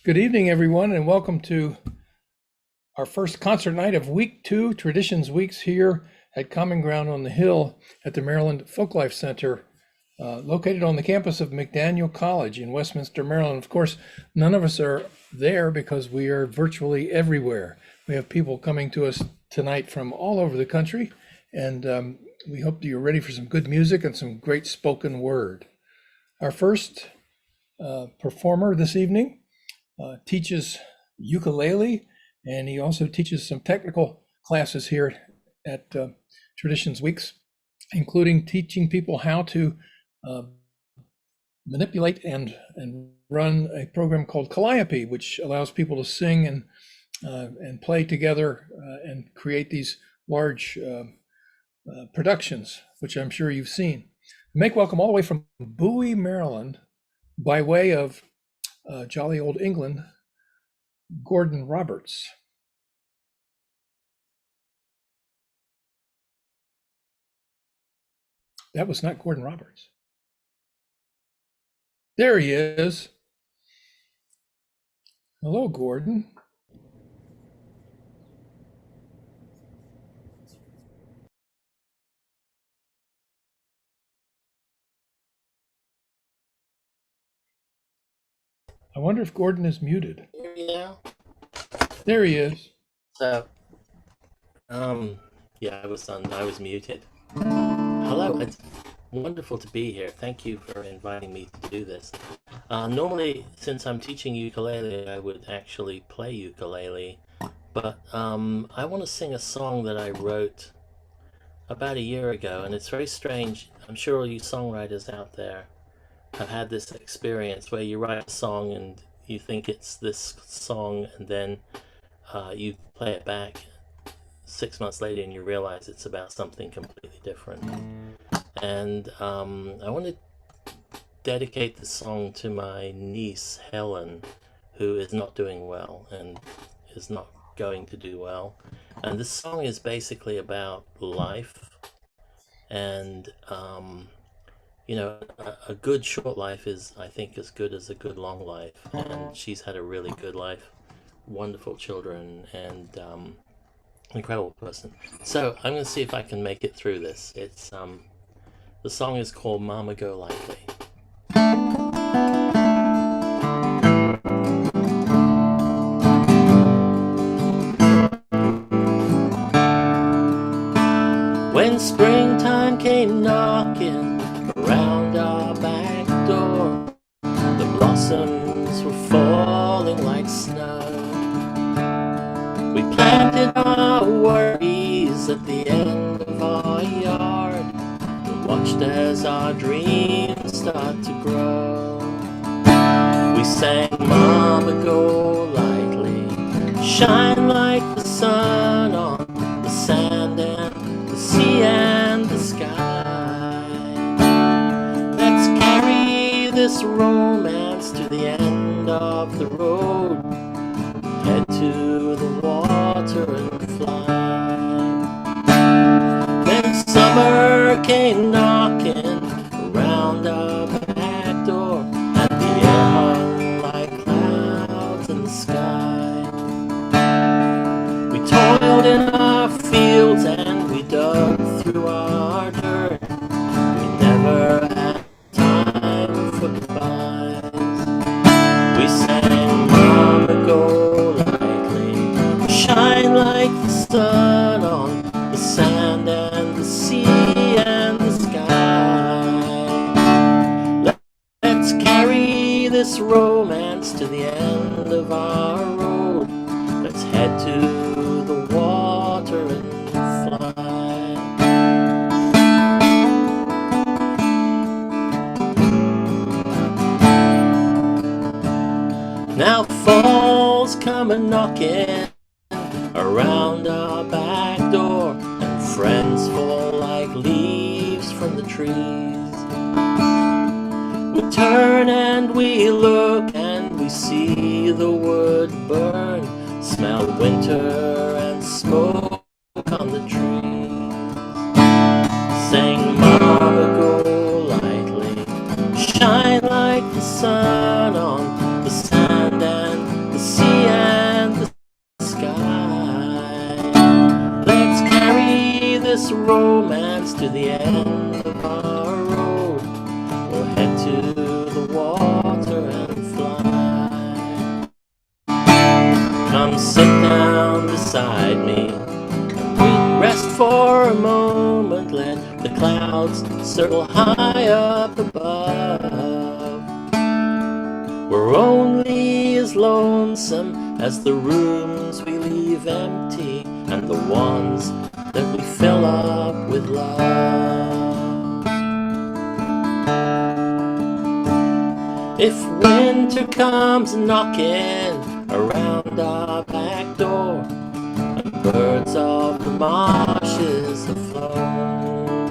Good evening, everyone, and welcome to our first concert night of week 2, Traditions Weeks, here at Common Ground on the Hill at the Maryland Folklife Center, located on the campus of McDaniel College in Westminster, Maryland. Of course, none of us are there because we are virtually everywhere. We have people coming to us tonight from all over the country, and we hope that you're ready for some good music and some great spoken word. Our first performer this evening teaches ukulele, and he also teaches some technical classes here at Traditions Weeks, including teaching people how to manipulate and run a program called Calliope, which allows people to sing and play together and create these large productions, which I'm sure you've seen. Make welcome all the way from Bowie, Maryland, by way of jolly old England, Gordon Roberts. That was not Gordon Roberts. There he is. Hello, Gordon. I wonder if Gordon is muted. Yeah. There he is. So, yeah, I was muted. Hello, it's wonderful to be here. Thank you for inviting me to do this. Normally, since I'm teaching ukulele, I would actually play ukulele, but I want to sing a song that I wrote about a year ago, and it's very strange. I'm sure all you songwriters out there have had this experience where you write a song and you think it's this song, and then you play it back 6 months later and you realize it's about something completely different. And I want to dedicate the song to my niece Helen, who is not doing well and is not going to do well. And this song is basically about life And you know, a good short life is, I think, as good as a good long life. And she's had a really good life, wonderful children, and incredible person. So I'm going to see if I can make it through this. It's the song is called "Mama Go Lightly." When springtime came knocking around our back door, the blossoms were falling like snow. We planted our worries at the end of our yard and watched as our dreams start to grow. We sang "Mama Go Lightly," shine like the sun on the sand and the sea and the sky. Let's carry this romance to the end of the road, head to the water and fly. Then summer came knocking around our back door, and the air hung like clouds in the sky. We toiled in our fields and we dug through our dirt. We never had time for goodbyes. We sang "Mama Go Lightly," shine like the sun on the sand and the sea and the sky. Let's carry this romance to the end of our road. Let's head to the water and fly. Now fall's coming knocking around our back door, and friends fall like leaves from the trees. We turn and we look and we see the wood burn, smell winter and smoke on the trees. Sing "Mama Go Lightly," shine like the sun on the sand and the sea and the sky. Let's carry this romance to the end of our road. We'll head to the water and fly. Come sit down beside me, we rest for a moment. Let the clouds circle high up above. We're only as lonesome as the rooms we leave empty and the ones that we fill up with love. If winter comes knocking around our back door and birds of the marshes have flown,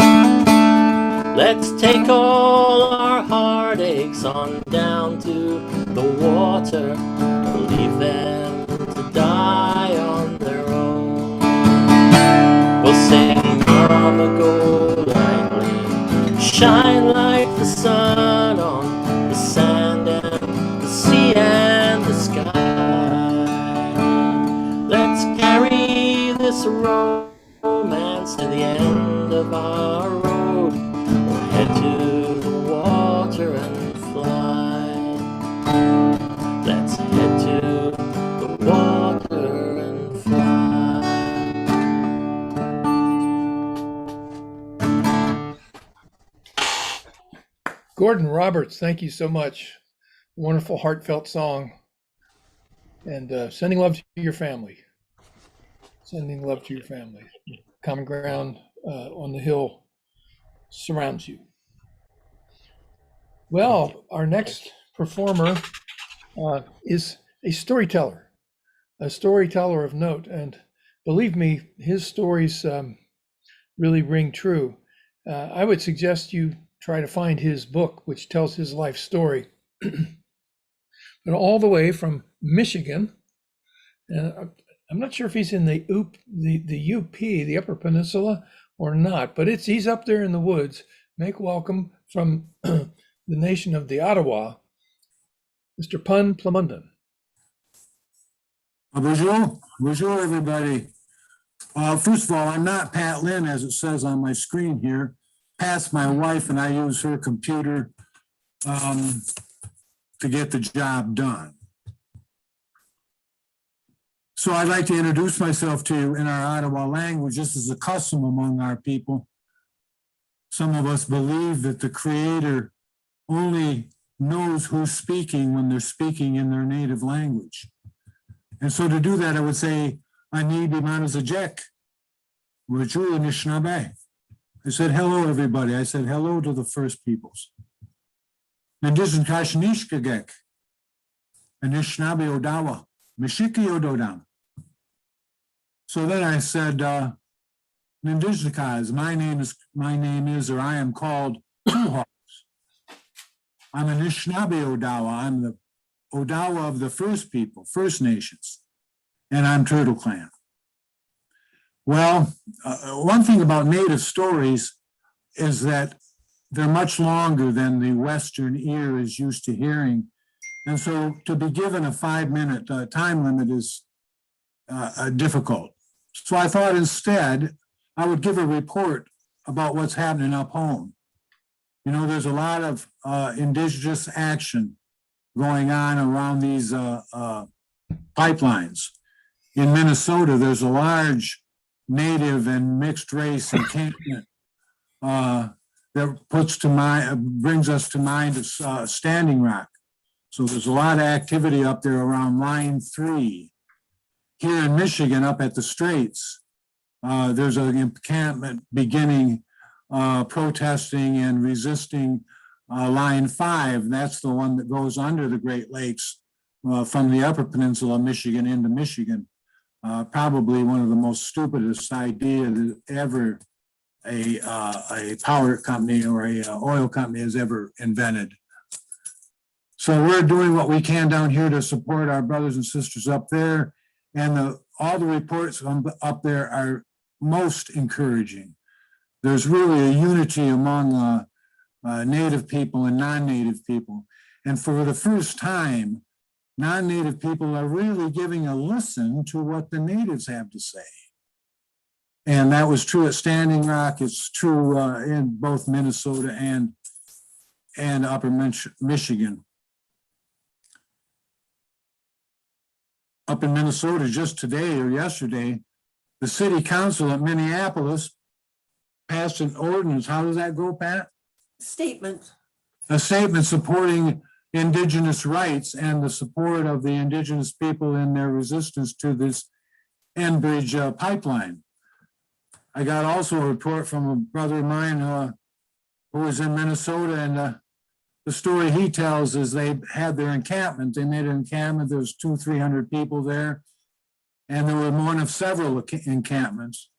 let's take all our heartaches on down to the water and leave them to die on their own. We'll sing "Mama Go Lightly," shine like the sun on the sand and the sea and the sky. Let's carry this romance to the end of our road. We'll head to the water and fly. Let's head to the water and fly. Gordon Roberts, thank you so much. Wonderful, heartfelt song. And sending love to your family. Sending love to your family. Common ground on the hill surrounds you. Well, our next performer is a storyteller of note. And believe me, his stories really ring true. I would suggest you try to find his book, which tells his life story. But all the way from Michigan, and I'm not sure if he's in the UP, the Upper Peninsula, or not, but he's up there in the woods. Make welcome from the nation of the Ottawa, Mr. Plumundum. Bonjour, bonjour, everybody. First of all, I'm not Pat Lynn, as it says on my screen here. Pat's my wife, and I use her computer to get the job done. So I'd like to introduce myself to you in our Ottawa language. This is a custom among our people. Some of us believe that the Creator only knows who's speaking when they're speaking in their native language. And so to do that, I would say, Ani Bimanazajek, Raju Nishnabe. I said, hello, everybody. I said, hello to the first peoples. Nandizan Kashnishkagek, Anishnabe Odawa, Mishiki Ododam. So then I said, Nandizakaz, my name is, or I am called Tuhawks. I'm an Anishinaabe Odawa. I'm the Odawa of the first people, First Nations, and I'm Turtle Clan. Well, one thing about Native stories is that they're much longer than the Western ear is used to hearing. And so to be given a 5-minute time limit is difficult. So I thought instead I would give a report about what's happening up home. You know, there's a lot of indigenous action going on around these pipelines. In Minnesota, there's a large native and mixed race encampment that brings us to mind of Standing Rock. So there's a lot of activity up there around Line 3. Here in Michigan, up at the Straits, there's an encampment beginning protesting and resisting Line 5. That's the one that goes under the Great Lakes from the Upper Peninsula of Michigan into Michigan. Probably one of the most stupidest ideas that ever a power company or a oil company has ever invented. So we're doing what we can down here to support our brothers and sisters up there. And all the reports up there are most encouraging. There's really a unity among Native people and non-Native people. And for the first time, non-Native people are really giving a listen to what the Natives have to say. And that was true at Standing Rock. It's true in both Minnesota and Upper Michigan. Up in Minnesota just today or yesterday, the city council at Minneapolis passed an ordinance. How does that go, Pat? Statement. A statement supporting indigenous rights and the support of the indigenous people in their resistance to this Enbridge pipeline. I got also a report from a brother of mine who was in Minnesota, and the story he tells is they had their encampment. They made an encampment. There was 200-300 people there, and there were one of several encampments.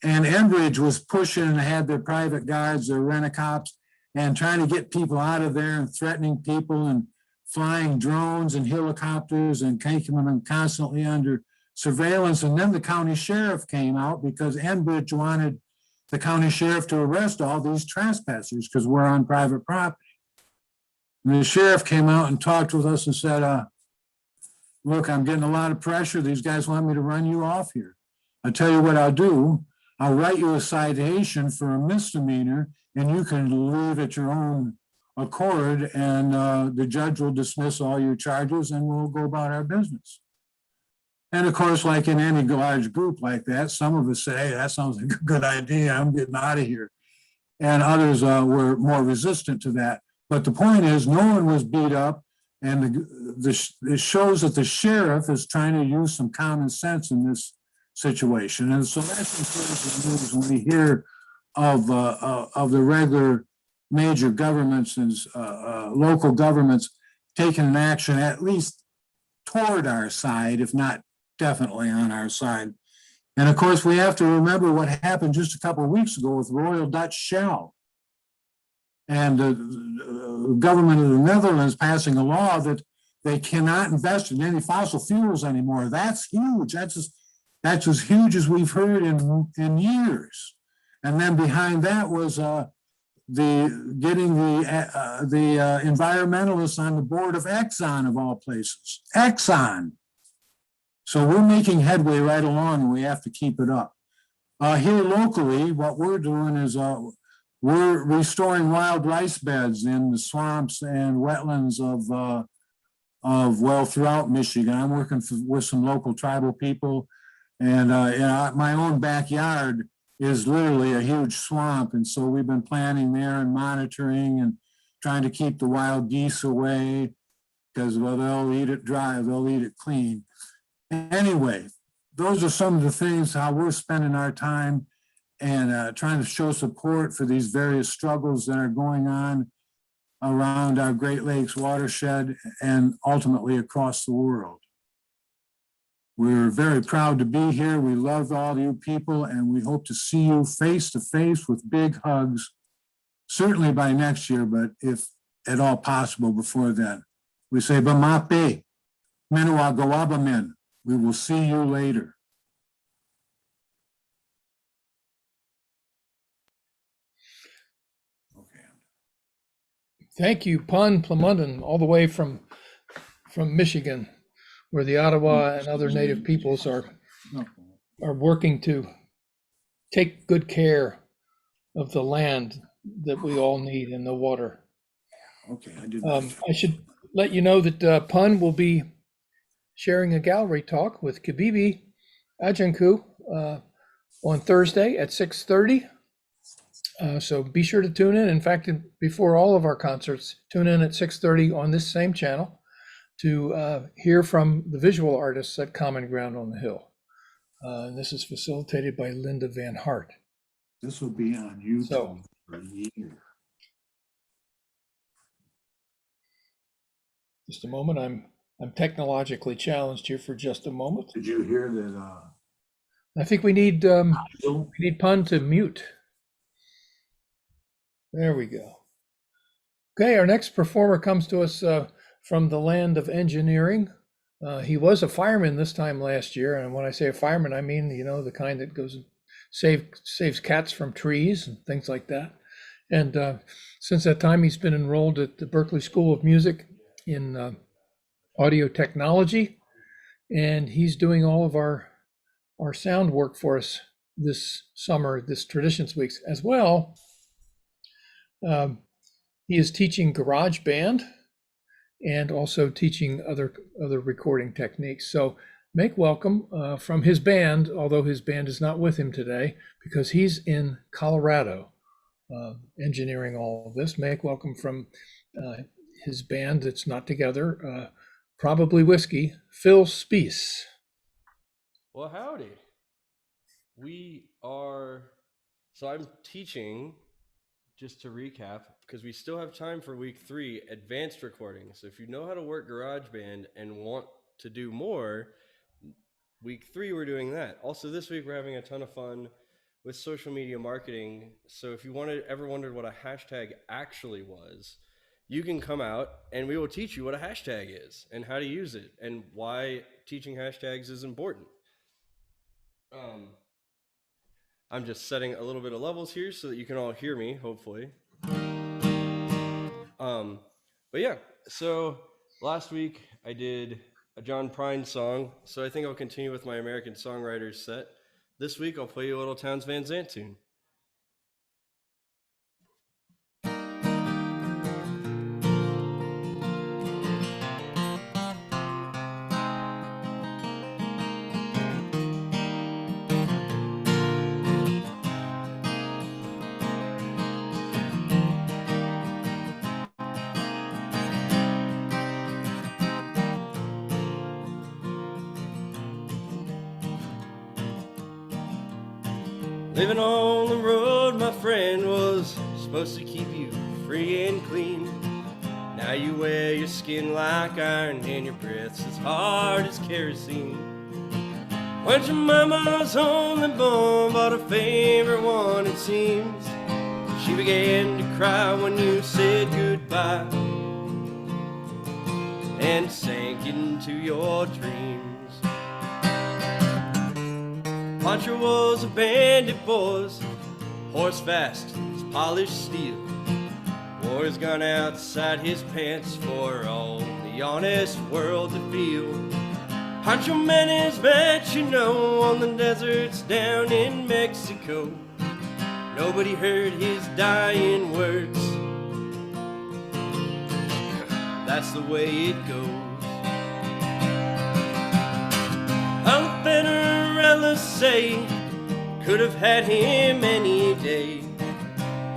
And Enbridge was pushing and had their private guards, their rent-a-cops, and trying to get people out of there and threatening people and flying drones and helicopters and keeping them constantly under surveillance. And then the county sheriff came out because Enbridge wanted the county sheriff to arrest all these trespassers because we're on private property. And the sheriff came out and talked with us and said, look, I'm getting a lot of pressure. These guys want me to run you off here. I'll tell you what I'll do. I'll write you a citation for a misdemeanor, and you can leave at your own accord, and the judge will dismiss all your charges, and we'll go about our business. And of course, like in any large group like that, some of us say, hey, that sounds like a good idea. I'm getting out of here. And others were more resistant to that. But the point is, no one was beat up, and it shows that the sheriff is trying to use some common sense in this situation. And so that's encouraging news when we hear of the regular major governments and local governments taking an action at least toward our side, if not definitely on our side. And of course, we have to remember what happened just a couple of weeks ago with Royal Dutch Shell. And the government of the Netherlands passing a law that they cannot invest in any fossil fuels anymore. That's huge. That's as huge as we've heard in years. And then behind that was getting the environmentalists on the board of Exxon, of all places. Exxon. So we're making headway right along, and we have to keep it up. Here locally, what we're doing is we're restoring wild rice beds in the swamps and wetlands of throughout Michigan. I'm working with some local tribal people, and my own backyard is literally a huge swamp. And so we've been planting there and monitoring and trying to keep the wild geese away because, well, they'll eat it dry, they'll eat it clean. Anyway, those are some of the things, how we're spending our time and trying to show support for these various struggles that are going on around our Great Lakes watershed and ultimately across the world. We're very proud to be here. We love all you people, and we hope to see you face to face with big hugs, certainly by next year, but if at all possible before then. We say, Bamape, Menua Gawabamin. We will see you later. Thank you, Pun Plamondon, all the way from Michigan, where the Ottawa and other native peoples are working to take good care of the land that we all need and the water. Okay, I did. I should let you know that Pun will be sharing a gallery talk with Kibibi Ajanku on Thursday at 6:30. So be sure to tune in. In fact, before all of our concerts, tune in at 6:30 on this same channel to hear from the visual artists at Common Ground on the Hill. And this is facilitated by Linda Van Hart. This will be on YouTube for a year. Just a moment. I'm technologically challenged here for just a moment. Did you hear that? I think we need Pun to mute. There we go. Okay, our next performer comes to us from the land of engineering. He was a fireman this time last year, and when I say a fireman, I mean, you know, the kind that goes and saves cats from trees and things like that. And since that time, he's been enrolled at the Berklee School of Music in audio technology, and he's doing all of our sound work for us this summer, this Traditions Weeks as well. He is teaching garage band and also teaching other recording techniques. So make welcome from his band, although his band is not with him today because he's in Colorado engineering all of this. Make welcome from his band that's not together, probably whiskey, Phil Spiess. Well, howdy. So I'm teaching, just to recap, because we still have time for week 3, advanced recording. So if you know how to work GarageBand and want to do more, week 3, we're doing that. Also, this week, we're having a ton of fun with social media marketing. So if you ever wondered what a hashtag actually was, you can come out and we will teach you what a hashtag is and how to use it and why teaching hashtags is important. I'm just setting a little bit of levels here so that you can all hear me, hopefully. But yeah, so last week I did a John Prine song, so I think I'll continue with my American Songwriters set. This week I'll play you a little Townes Van Zandt tune. Living on the road, my friend, was supposed to keep you free and clean. Now you wear your skin like iron and your breath's as hard as kerosene. When your mama's only born but her favorite one, it seems, she began to cry when you said goodbye and sank into your dreams. Pancho was a bandit, boys, horse fast as polished steel. War's gone outside his pants for all the honest world to feel. Pancho Man is met, you know, on the deserts down in Mexico. Nobody heard his dying words. That's the way it goes. Alpenarella say could have had him any day,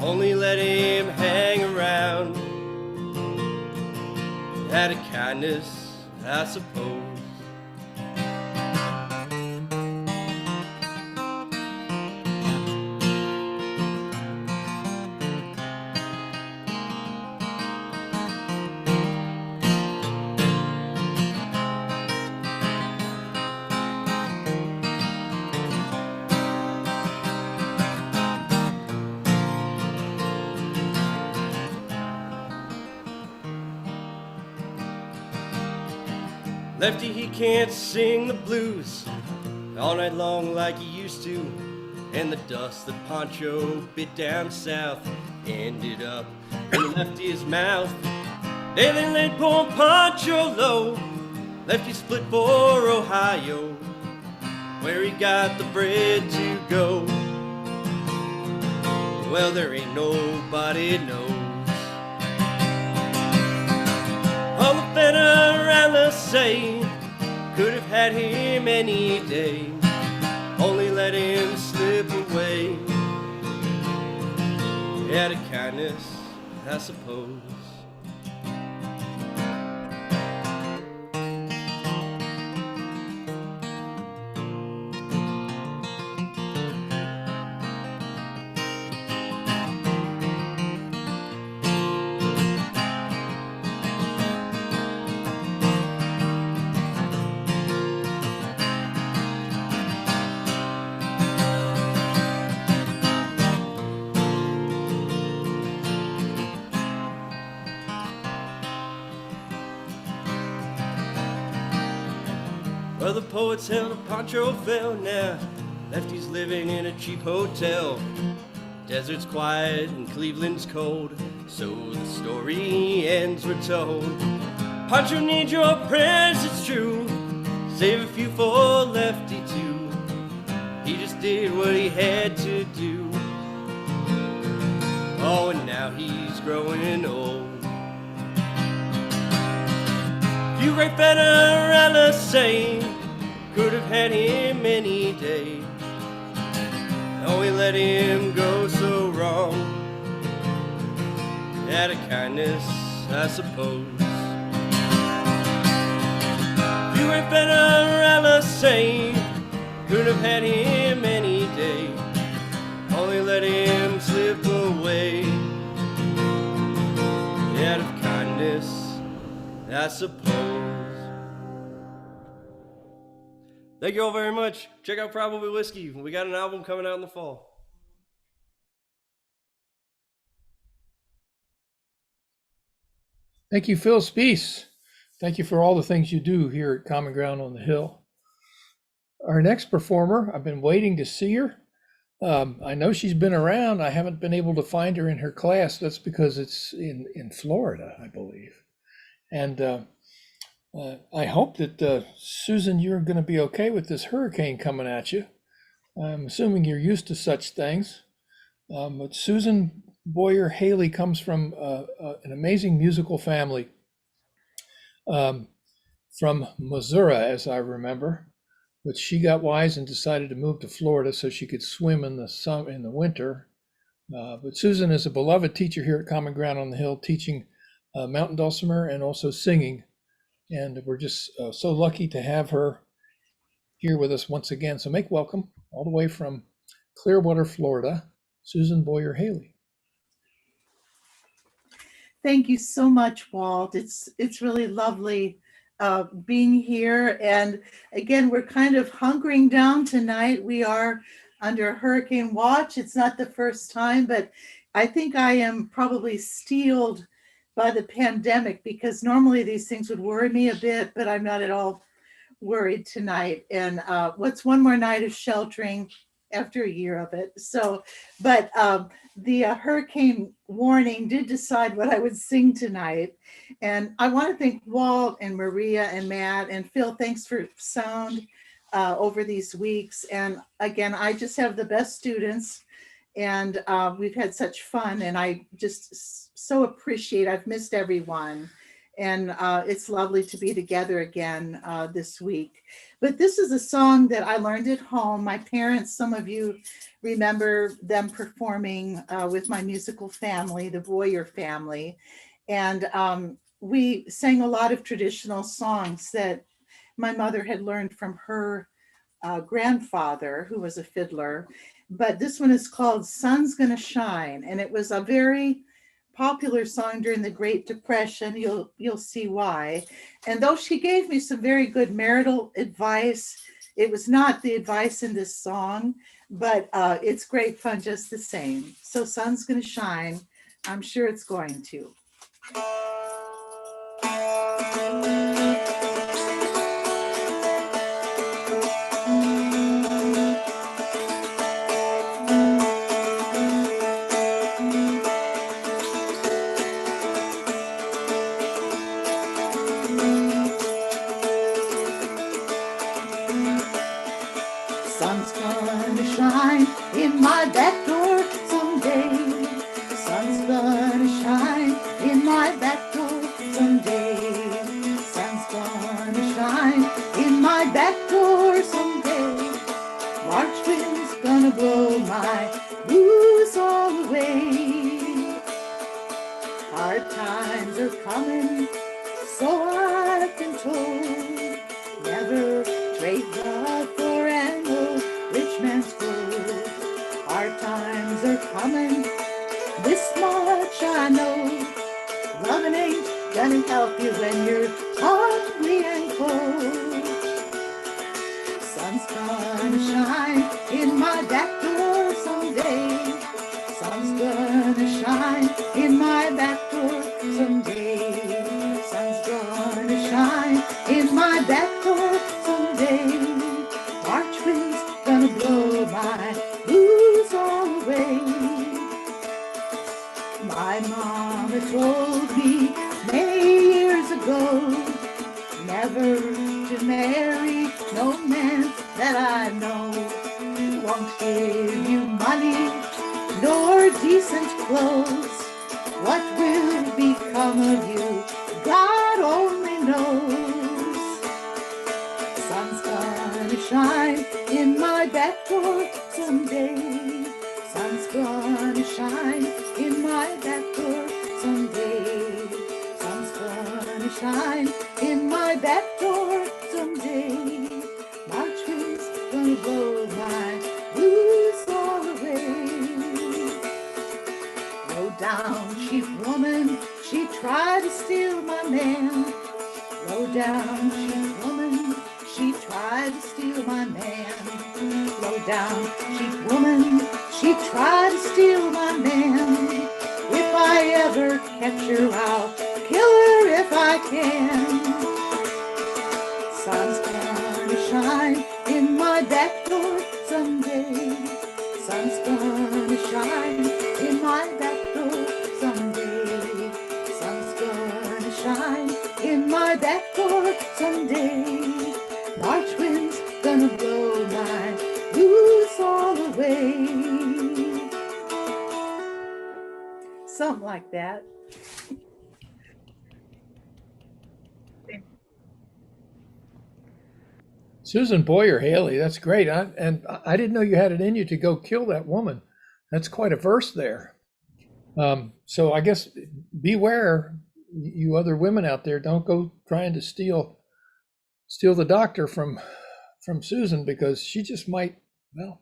only let him hang around. Out of kindness, I suppose. Lefty, he can't sing the blues all night long like he used to. And the dust that Pancho bit down south ended up in Lefty's mouth. They laid poor Pancho low. Lefty split for Ohio, where he got the bread to go. Well, there ain't nobody knows. All the Federalists say could have had him any day, only let him slip away. Out of kindness, I suppose. Well, the poets held a Pancho fell now. Lefty's living in a cheap hotel. Desert's quiet and Cleveland's cold, so the story ends, we're told. Pancho needs your prayers, it's true. Save a few for Lefty too. He just did what he had to do. Oh, and now he's growing old. You great Federalists say could have had him any day, only let him go so wrong. Out of kindness, I suppose. You great Federalists say could have had him any day, only let him slip away. Out of kindness, I suppose. Thank you all very much. Check out Probably Whiskey. We got an album coming out in the fall. Thank you, Phil Spiess. Thank you for all the things you do here at Common Ground on the Hill. Our next performer, I've been waiting to see her. I know she's been around. I haven't been able to find her in her class. That's because it's in Florida, I believe. And I hope that, Susan, you're going to be okay with this hurricane coming at you. I'm assuming you're used to such things. But Susan Boyer Haley comes from an amazing musical family from Missouri, as I remember. But she got wise and decided to move to Florida so she could swim in the winter. But Susan is a beloved teacher here at Common Ground on the Hill, teaching mountain dulcimer and also singing. And we're just so lucky to have her here with us once again. So make welcome all the way from Clearwater, Florida, Susan Boyer Haley. Thank you so much, Walt. It's really lovely being here. And again, we're kind of hunkering down tonight. We are under hurricane watch. It's not the first time, but I think I am probably steeled by the pandemic, because normally these things would worry me a bit, but I'm not at all worried tonight. And what's one more night of sheltering after a year of it. So, but the hurricane warning did decide what I would sing tonight. And I want to thank Walt and Maria and Matt and Phil. Thanks for sound over these weeks. And again, I just have the best students, and we've had such fun, and I just so appreciate, I've missed everyone. And it's lovely to be together again this week. But this is a song that I learned at home. My parents, some of you remember them performing with my musical family, the Boyer family. And we sang a lot of traditional songs that my mother had learned from her grandfather, who was a fiddler. But this one is called Sun's Gonna Shine. And it was a very popular song during the Great Depression. You'll see why. And though she gave me some very good marital advice, it was not the advice in this song, but it's great fun just the same. So Sun's Gonna Shine. I'm sure it's going to. Sun's gonna shine in my back door someday. Sun's gonna shine in my back door someday. Sun's gonna shine in my back door someday. March wind's gonna blow my blues all away. Hard times are coming, so I've been told. Never trade love for an old rich man's gold. Hard times are coming, this much I know. Loving ain't gonna help you when you're hungry and cold. Sun's gonna shine in my back door someday. Sun's gonna shine in my back door someday. Sun's gonna shine in my back door someday. March wind's gonna blow my blues all away. My mama told me many years ago never to marry no man that I know. Won't give you money nor decent clothes. What will become of you, God only knows. Sun's gonna shine in my back door someday. Sun's gonna shine in my back door someday. Sun's gonna shine in my back door someday. March wind's gonna blow my blues all away. Low down cheap woman, she tried to steal my man. Low down cheap woman, she tried to steal my man. Low down cheap woman, she tried to steal my man. If I ever catch her, I'll kill her if I can. Sun's gonna shine in my back door someday. Sun's gonna shine in my back door someday. Sun's gonna shine in my back door someday. March wind's gonna blow my blues all away. Something like that. Susan Boyer Haley, that's great. And I didn't know you had it in you to go kill that woman. That's quite a verse there. So I guess beware, you other women out there, don't go trying to steal the doctor from Susan, because she just might, well,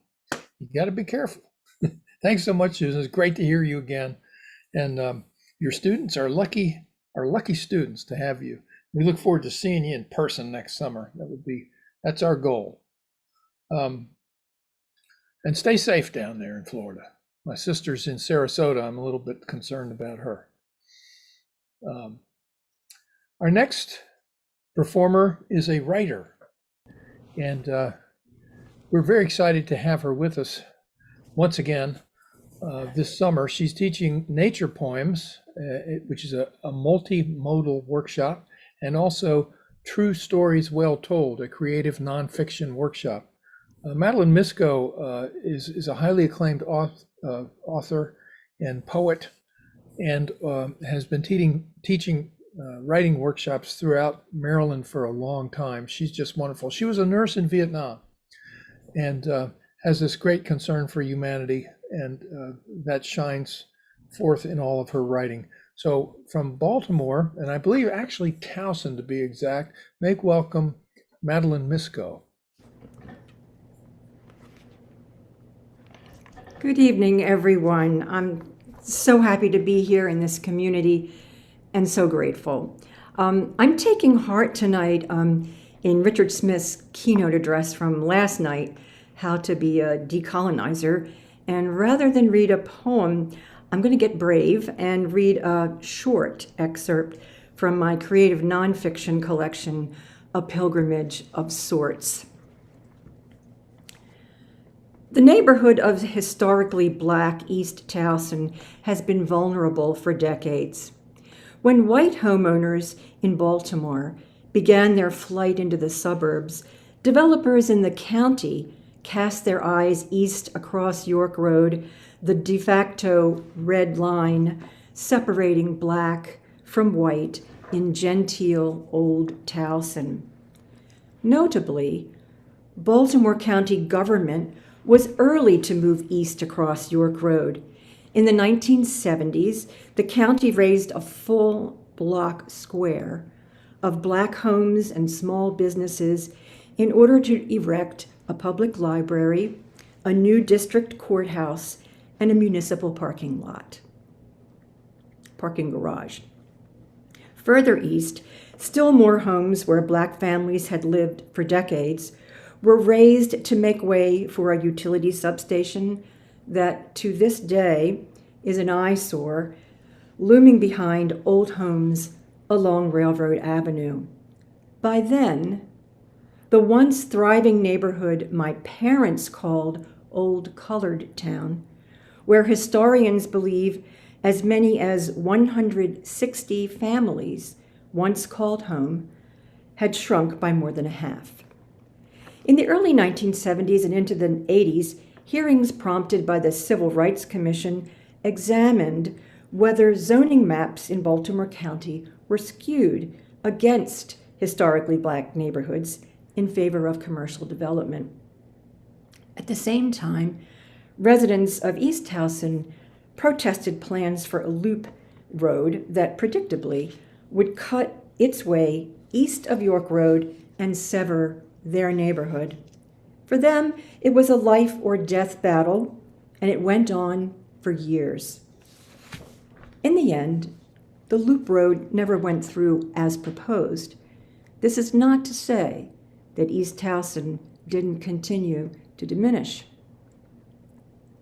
you got to be careful. Thanks so much, Susan. It's great to hear you again. And your students are lucky students to have you. We look forward to seeing you in person next summer. That's our goal. And stay safe down there in Florida. My sister's in Sarasota. I'm a little bit concerned about her. Our next performer is a writer. And we're very excited to have her with us once again this summer. She's teaching nature poems, which is a multimodal workshop, and also True Stories Well Told, a creative nonfiction workshop. Madeleine Misco is a highly acclaimed author and poet, and has been teaching writing workshops throughout Maryland for a long time. She's just wonderful. She was a nurse in Vietnam and has this great concern for humanity, and that shines forth in all of her writing. So from Baltimore, and I believe actually Towson to be exact, make welcome Madeleine Misco. Good evening, everyone. I'm so happy to be here in this community and so grateful. I'm taking heart tonight in Richard Smith's keynote address from last night, How to Be a Decolonizer. And rather than read a poem, I'm going to get brave and read a short excerpt from my creative nonfiction collection, A Pilgrimage of Sorts. The neighborhood of historically Black East Towson has been vulnerable for decades. When white homeowners in Baltimore began their flight into the suburbs, developers in the county cast their eyes east across York Road, the de facto red line separating Black from white in genteel Old Towson. Notably, Baltimore County government was early to move east across York Road. In the 1970s, the county raised a full block square of Black homes and small businesses in order to erect a public library, a new district courthouse, and a municipal parking garage. Further east, still more homes where Black families had lived for decades were raised to make way for a utility substation that to this day is an eyesore, looming behind old homes along Railroad Avenue. By then, the once thriving neighborhood my parents called Old Colored Town, where historians believe as many as 160 families, once called home, had shrunk by more than a half. In the early 1970s and into the 80s, hearings prompted by the Civil Rights Commission examined whether zoning maps in Baltimore County were skewed against historically Black neighborhoods in favor of commercial development. At the same time, residents of East Towson protested plans for a loop road that predictably would cut its way east of York Road and sever their neighborhood. For them, it was a life or death battle, and it went on for years. In the end, the loop road never went through as proposed. This is not to say that East Towson didn't continue to diminish.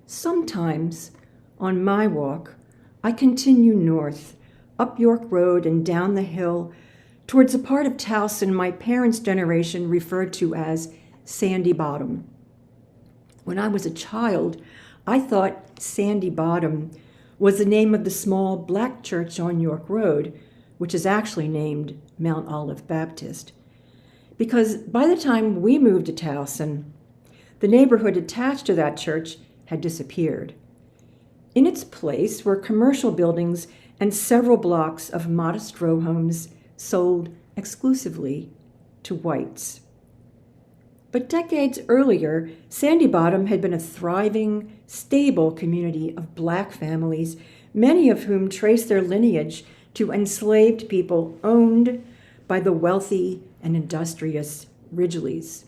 Sometimes, on my walk, I continue north, up York Road and down the hill, towards a part of Towson my parents' generation referred to as Sandy Bottom. When I was a child, I thought Sandy Bottom was the name of the small Black church on York Road, which is actually named Mount Olive Baptist. Because by the time we moved to Towson, the neighborhood attached to that church had disappeared. In its place were commercial buildings and several blocks of modest row homes sold exclusively to whites. But decades earlier, Sandy Bottom had been a thriving, stable community of Black families, many of whom traced their lineage to enslaved people owned by the wealthy and industrious Ridgeleys.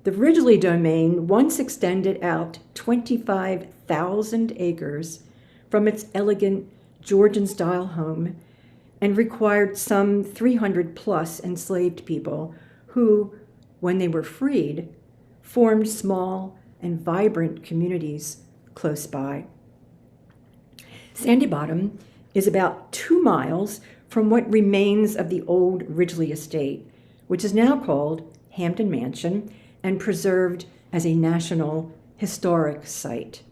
The Ridgely domain once extended out 25,000 acres from its elegant Georgian-style home and required some 300 plus enslaved people who, when they were freed, formed small and vibrant communities close by. Sandy Bottom is about 2 miles from what remains of the old Ridgely estate, which is now called Hampton Mansion and preserved as a national historic site.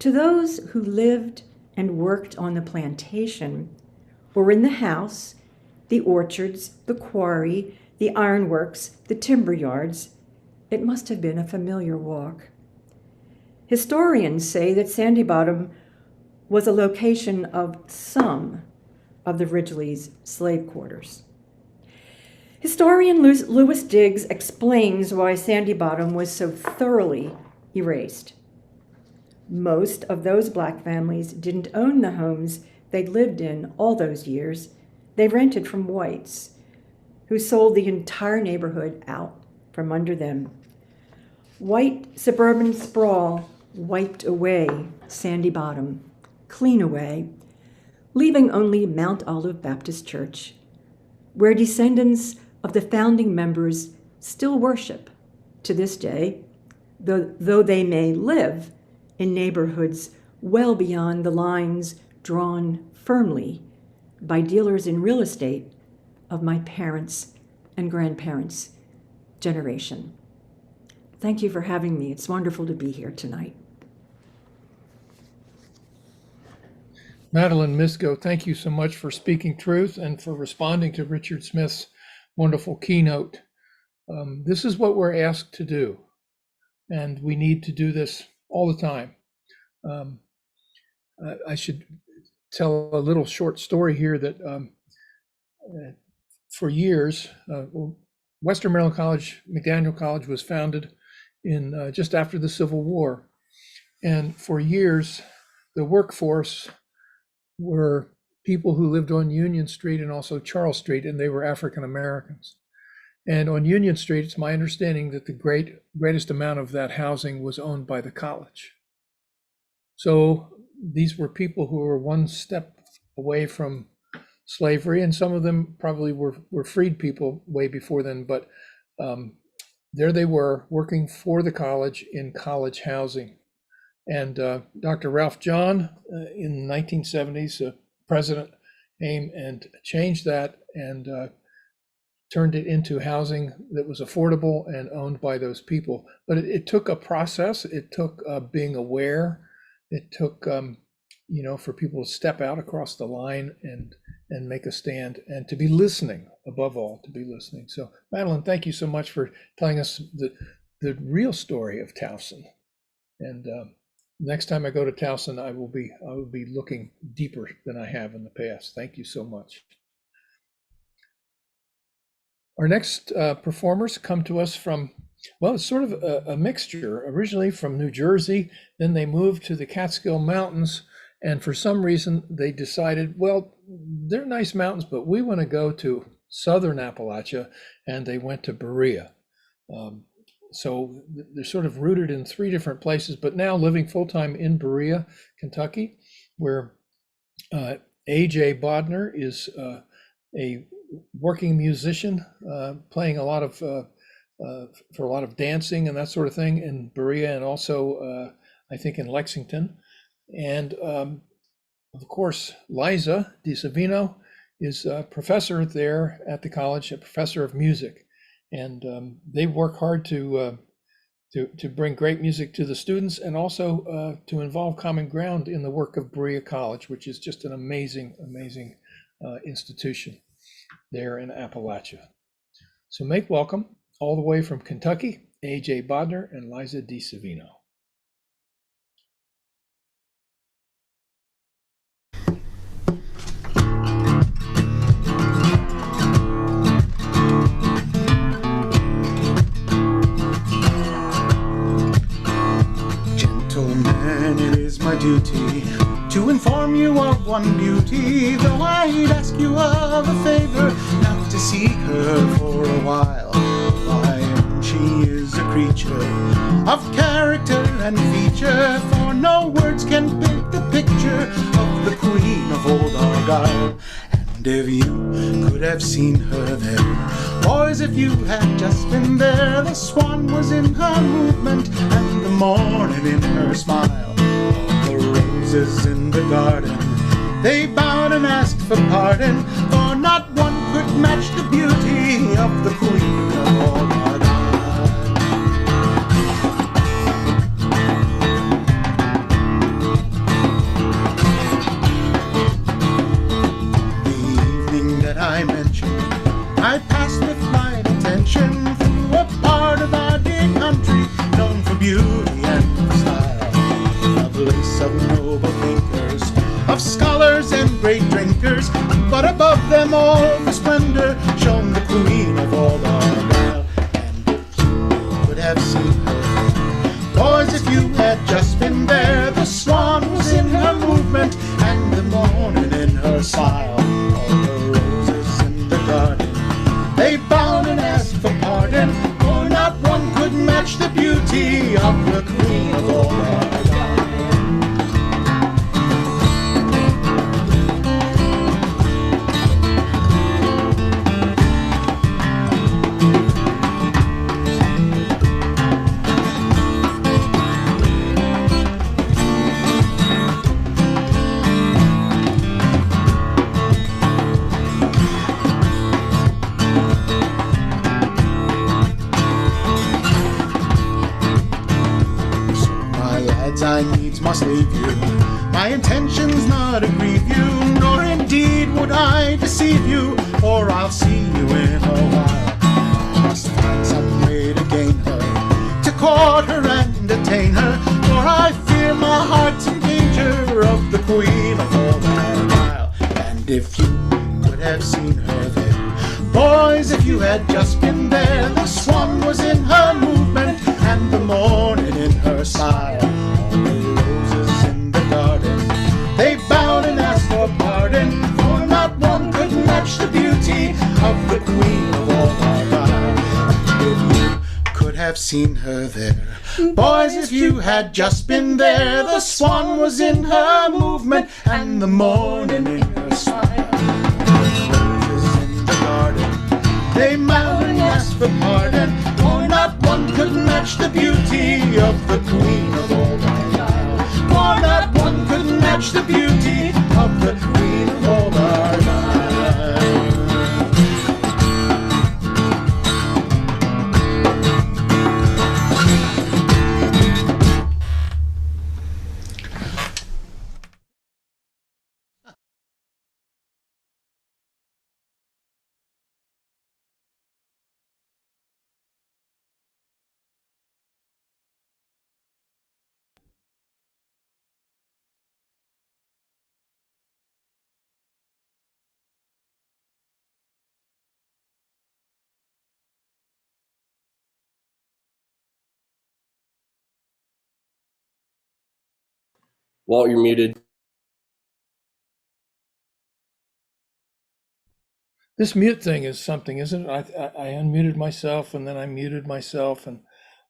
To those who lived and worked on the plantation or in the house, the orchards, the quarry, the ironworks, the timber yards, it must have been a familiar walk. Historians say that Sandy Bottom was a location of some of the Ridgely's slave quarters. Historian Louis Diggs explains why Sandy Bottom was so thoroughly erased. Most of those Black families didn't own the homes they'd lived in all those years. They rented from whites, who sold the entire neighborhood out from under them. White suburban sprawl wiped away Sandy Bottom, clean away, leaving only Mount Olive Baptist Church, where descendants of the founding members still worship to this day, though they may live in neighborhoods well beyond the lines drawn firmly by dealers in real estate of my parents' and grandparents' generation. Thank you for having me. It's wonderful to be here tonight. Madeleine Misco, thank you so much for speaking truth and for responding to Richard Smith's wonderful keynote. This is what we're asked to do, and we need to do this all the time. I should tell a little short story here that for years, Western Maryland College, McDaniel College, was founded in just after the Civil War. And for years, the workforce were people who lived on Union Street and also Charles Street, and they were African Americans. And on Union Street, it's my understanding that the greatest amount of that housing was owned by the college. So these were people who were one step away from slavery, and some of them probably were freed people way before then, but there they were working for the college in college housing. And Dr. Ralph John in the 1970s, president, came and changed that and turned it into housing that was affordable and owned by those people. But it took a process. It took being aware. It took, for people to step out across the line and make a stand, and to be listening, above all, to be listening. So, Madeline, thank you so much for telling us the real story of Towson. And next time I go to Towson, I will be looking deeper than I have in the past. Thank you so much. Our next performers come to us from, well, it's sort of a mixture. Originally from New Jersey, then they moved to the Catskill Mountains, and for some reason they decided, well, they're nice mountains, but we want to go to southern Appalachia, and they went to Berea. So they're sort of rooted in 3 different places, but now living full-time in Berea, Kentucky, where A.J. Bodner is a working musician, playing a lot of for a lot of dancing and that sort of thing in Berea, and also I think in Lexington. And of course, Liza DiSavino is a professor there at the college, a professor of music. And they work hard to bring great music to the students, and also to involve Common Ground in the work of Berea College, which is just an amazing institution there in Appalachia. So make welcome, all the way from Kentucky, A.J. Bodner and Liza DiSavino. My duty to inform you of one beauty, though I'd ask you of a favor, not to seek her for a while. Why, she is a creature of character and feature, for no words can paint the picture of the queen of old Argyle. And if you could have seen her there, boys, if you had just been there, the swan was in her movement and the morning in her smile. Roses in the garden, they bowed and asked for pardon, for not one could match the beauty of the queen of all Argyle. I passed with my intention through a part of our dear country known for beauty and style, a place of noble thinkers, of scholars and great drinkers, but above them all the splendor shone the queen of all our while. And if you could have seen her, boys, if you had just been there, the swan was in her movement and the morning in her smile. All the roses in the garden, they bowed and asked for pardon, for not one could match the beauty of the queen of all our while. I needs must leave you. My intentions not aggrieve you, nor indeed would I deceive you, for I'll see you in a while. I must find some way to gain her, to court her and attain her, for I fear my heart's in danger of the queen of all our while. And if you could have seen her there, boys, if you had just been there, the swan was in her movement and the morning in her smile. They bowed and asked for pardon, for not one could match the beauty of the queen of all our while. If you could have seen her there, boys, if you had just been there, the swan was in her movement and the morning in her smile. Roses in the garden, they bowed and asked for pardon, for not one could match the beauty of the queen of all our while. For not one could match the beauty of the queen of all our lives. Walt, you're muted. This mute thing is something, isn't it? I unmuted myself and then I muted myself, and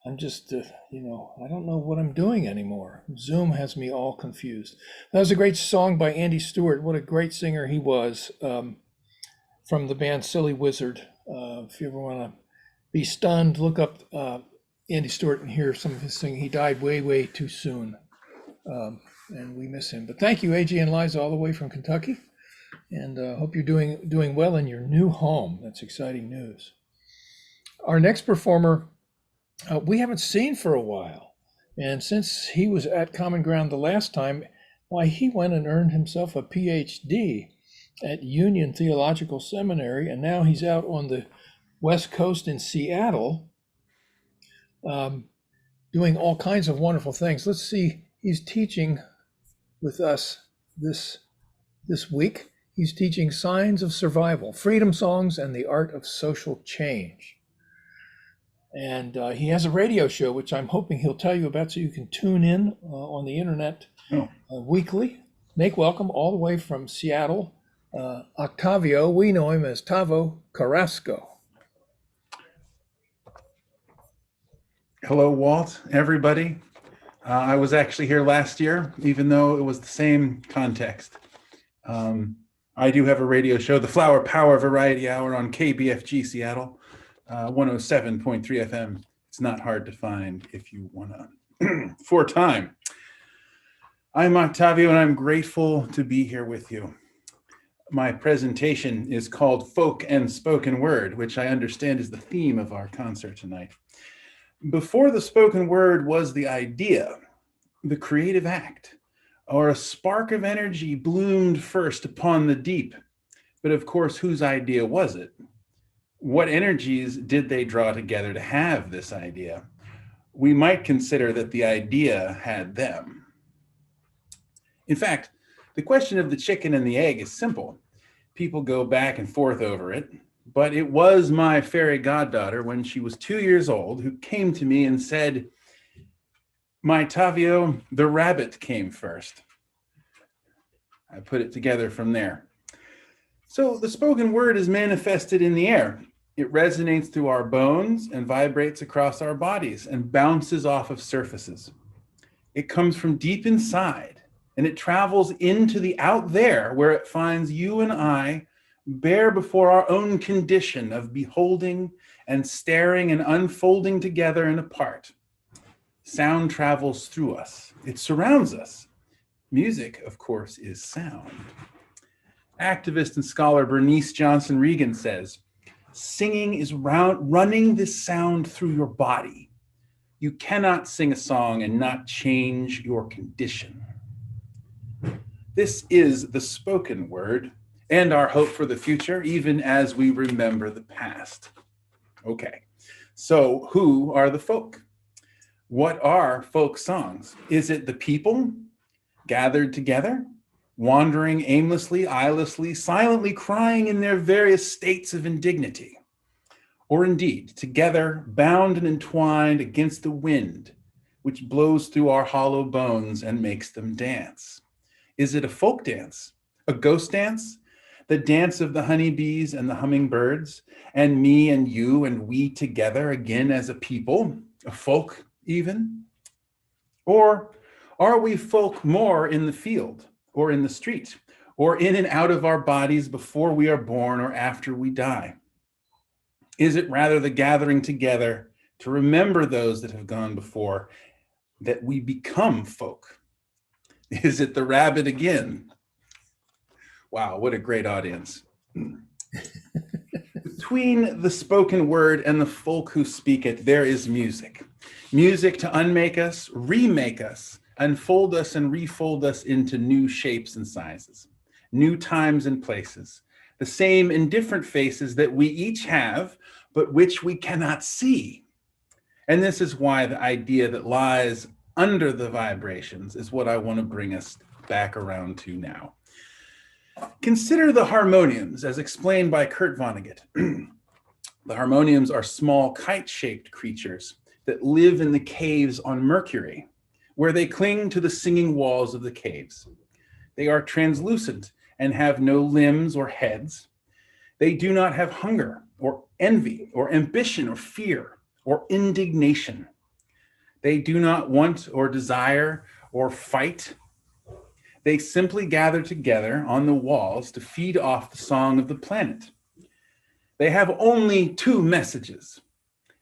I'm just, I don't know what I'm doing anymore. Zoom has me all confused. That was a great song by Andy Stewart. What a great singer he was, from the band Silly Wizard. If you ever want to be stunned, look up Andy Stewart and hear some of his singing. He died way, way too soon, and we miss him. But thank you, AJ and Liza, all the way from Kentucky. And hope you're doing well in your new home. That's exciting news. Our next performer, we haven't seen for a while. And since he was at Common Ground the last time, why, he went and earned himself a PhD at Union Theological Seminary. And now he's out on the West Coast in Seattle, doing all kinds of wonderful things. Let's see, he's teaching with us this week. He's teaching Signs of Survival, Freedom Songs, and the Art of Social Change. And he has a radio show, which I'm hoping he'll tell you about, so you can tune in on the internet weekly. Make welcome all the way from Seattle, Octavio. We know him as Octavio Carrasco. Hello, Walt, everybody. I was actually here last year, even though it was the same context. I do have a radio show, the Flower Power Variety Hour on KBFG Seattle, 107.3 FM. It's not hard to find if you want to, for time. I'm Octavio, and I'm grateful to be here with you. My presentation is called Folk and Spoken Word, which I understand is the theme of our concert tonight. Before the spoken word was the idea, the creative act, or a spark of energy bloomed first upon the deep. But of course, whose idea was it? What energies did they draw together to have this idea? We might consider that the idea had them. In fact, the question of the chicken and the egg is simple. People go back and forth over it, but it was my fairy goddaughter when she was 2 years old who came to me and said, "My Octavio, the rabbit came first." I put it together from there. So the spoken word is manifested in the air. It resonates through our bones and vibrates across our bodies and bounces off of surfaces. It comes from deep inside, and it travels into the out there where it finds you and I bare before our own condition of beholding and staring and unfolding together and apart. Sound travels through us. It surrounds us. Music, of course, is sound. Activist and scholar Bernice Johnson Regan says, "Singing is running this sound through your body. You cannot sing a song and not change your condition." This is the spoken word and our hope for the future, even as we remember the past. Okay, so who are the folk? What are folk songs? Is it the people gathered together, wandering aimlessly, eyelessly, silently crying in their various states of indignity? Or indeed, together, bound and entwined against the wind, which blows through our hollow bones and makes them dance? Is it a folk dance, a ghost dance, the dance of the honeybees and the hummingbirds, and me and you and we together again as a people, a folk even? Or are we folk more in the field or in the street or in and out of our bodies before we are born or after we die? Is it rather the gathering together to remember those that have gone before that we become folk? Is it the rabbit again? Wow, what a great audience. Between the spoken word and the folk who speak it, there is music. Music to unmake us, remake us, unfold us and refold us into new shapes and sizes, new times and places, the same in different faces that we each have, but which we cannot see. And this is why the idea that lies under the vibrations is what I want to bring us back around to now. Consider the harmoniums as explained by Kurt Vonnegut. The harmoniums are small kite-shaped creatures that live in the caves on Mercury, where they cling to the singing walls of the caves. They are translucent and have no limbs or heads. They do not have hunger or envy or ambition or fear or indignation. They do not want or desire or fight. They simply gather together on the walls to feed off the song of the planet. They have only two messages,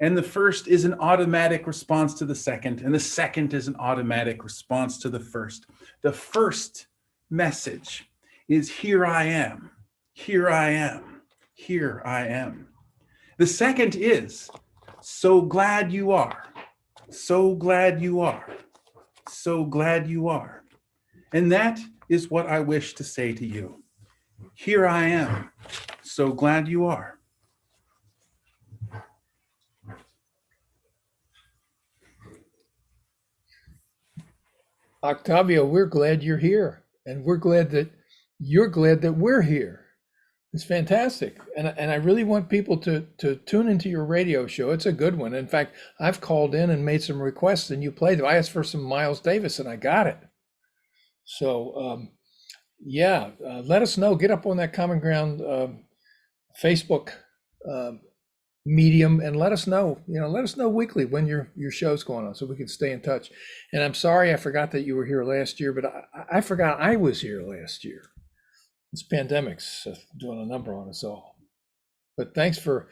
and the first is an automatic response to the second, and the second is an automatic response to the first. The first message is, "Here I am, here I am, here I am." The second is, "So glad you are, so glad you are, so glad you are." And that is what I wish to say to you. Here I am, so glad you are. Octavio, we're glad you're here, and we're glad that you're glad that we're here. It's fantastic, and I really want people to tune into your radio show. It's a good one. In fact, I've called in and made some requests, and you played them. I asked for some Miles Davis, and I got it. So yeah, let us know. Get up on that Common Ground Facebook medium and let us know. Let us know weekly when your show's going on, so we can stay in touch. And I'm sorry I forgot that you were here last year, but I forgot I was here last year. This pandemic's doing a number on us all. But thanks for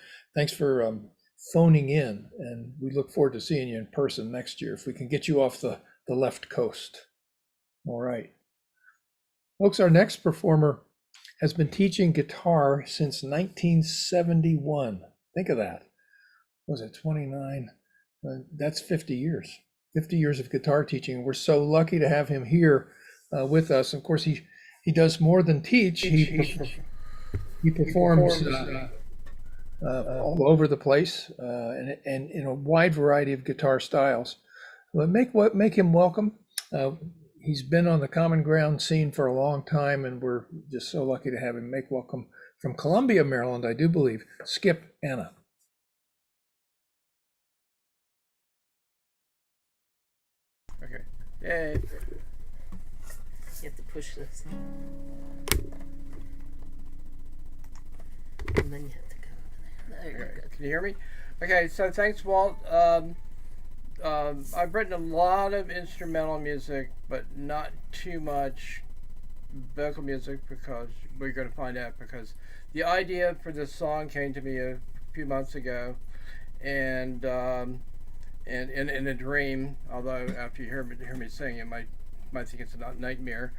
phoning in, and we look forward to seeing you in person next year if we can get you off the left coast. All right. Folks, our next performer has been teaching guitar since 1971. Think of that. Was it 29? That's 50 years. 50 years of guitar teaching. We're so lucky to have him here with us. Of course, he does more than teach. He performs all over the place, and in a wide variety of guitar styles. But make him welcome. He's been on the Common Ground scene for a long time, and we're just so lucky to have him. Make welcome from Columbia, Maryland, I do believe, Skip Anna. Okay. Yay. You have to push this. And then you have to go. There you go. Can you hear me? Okay, so thanks, Walt. I've written a lot of instrumental music, but not too much vocal music, because we're going to find out, because the idea for this song came to me a few months ago, and in a dream, although after you hear me sing, you might think it's a nightmare.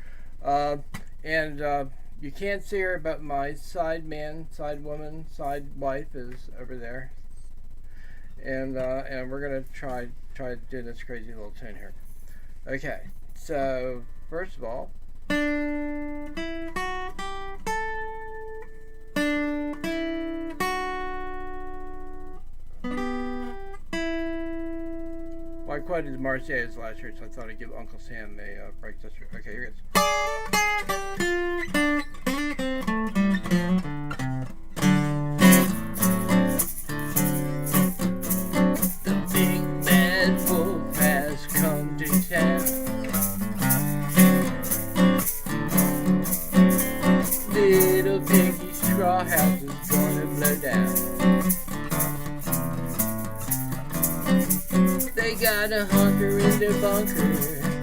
You can't see her, but my side man, side woman, side wife is over there, and we're gonna try to do this crazy little tune here. Okay, so first of all, I quoted the Marseillaise last year, so I thought I'd give Uncle Sam a break this year. Okay, here it is. The big bad wolf has come to town. Little piggy straw house is gonna blow down. They got a hunker in their bunker,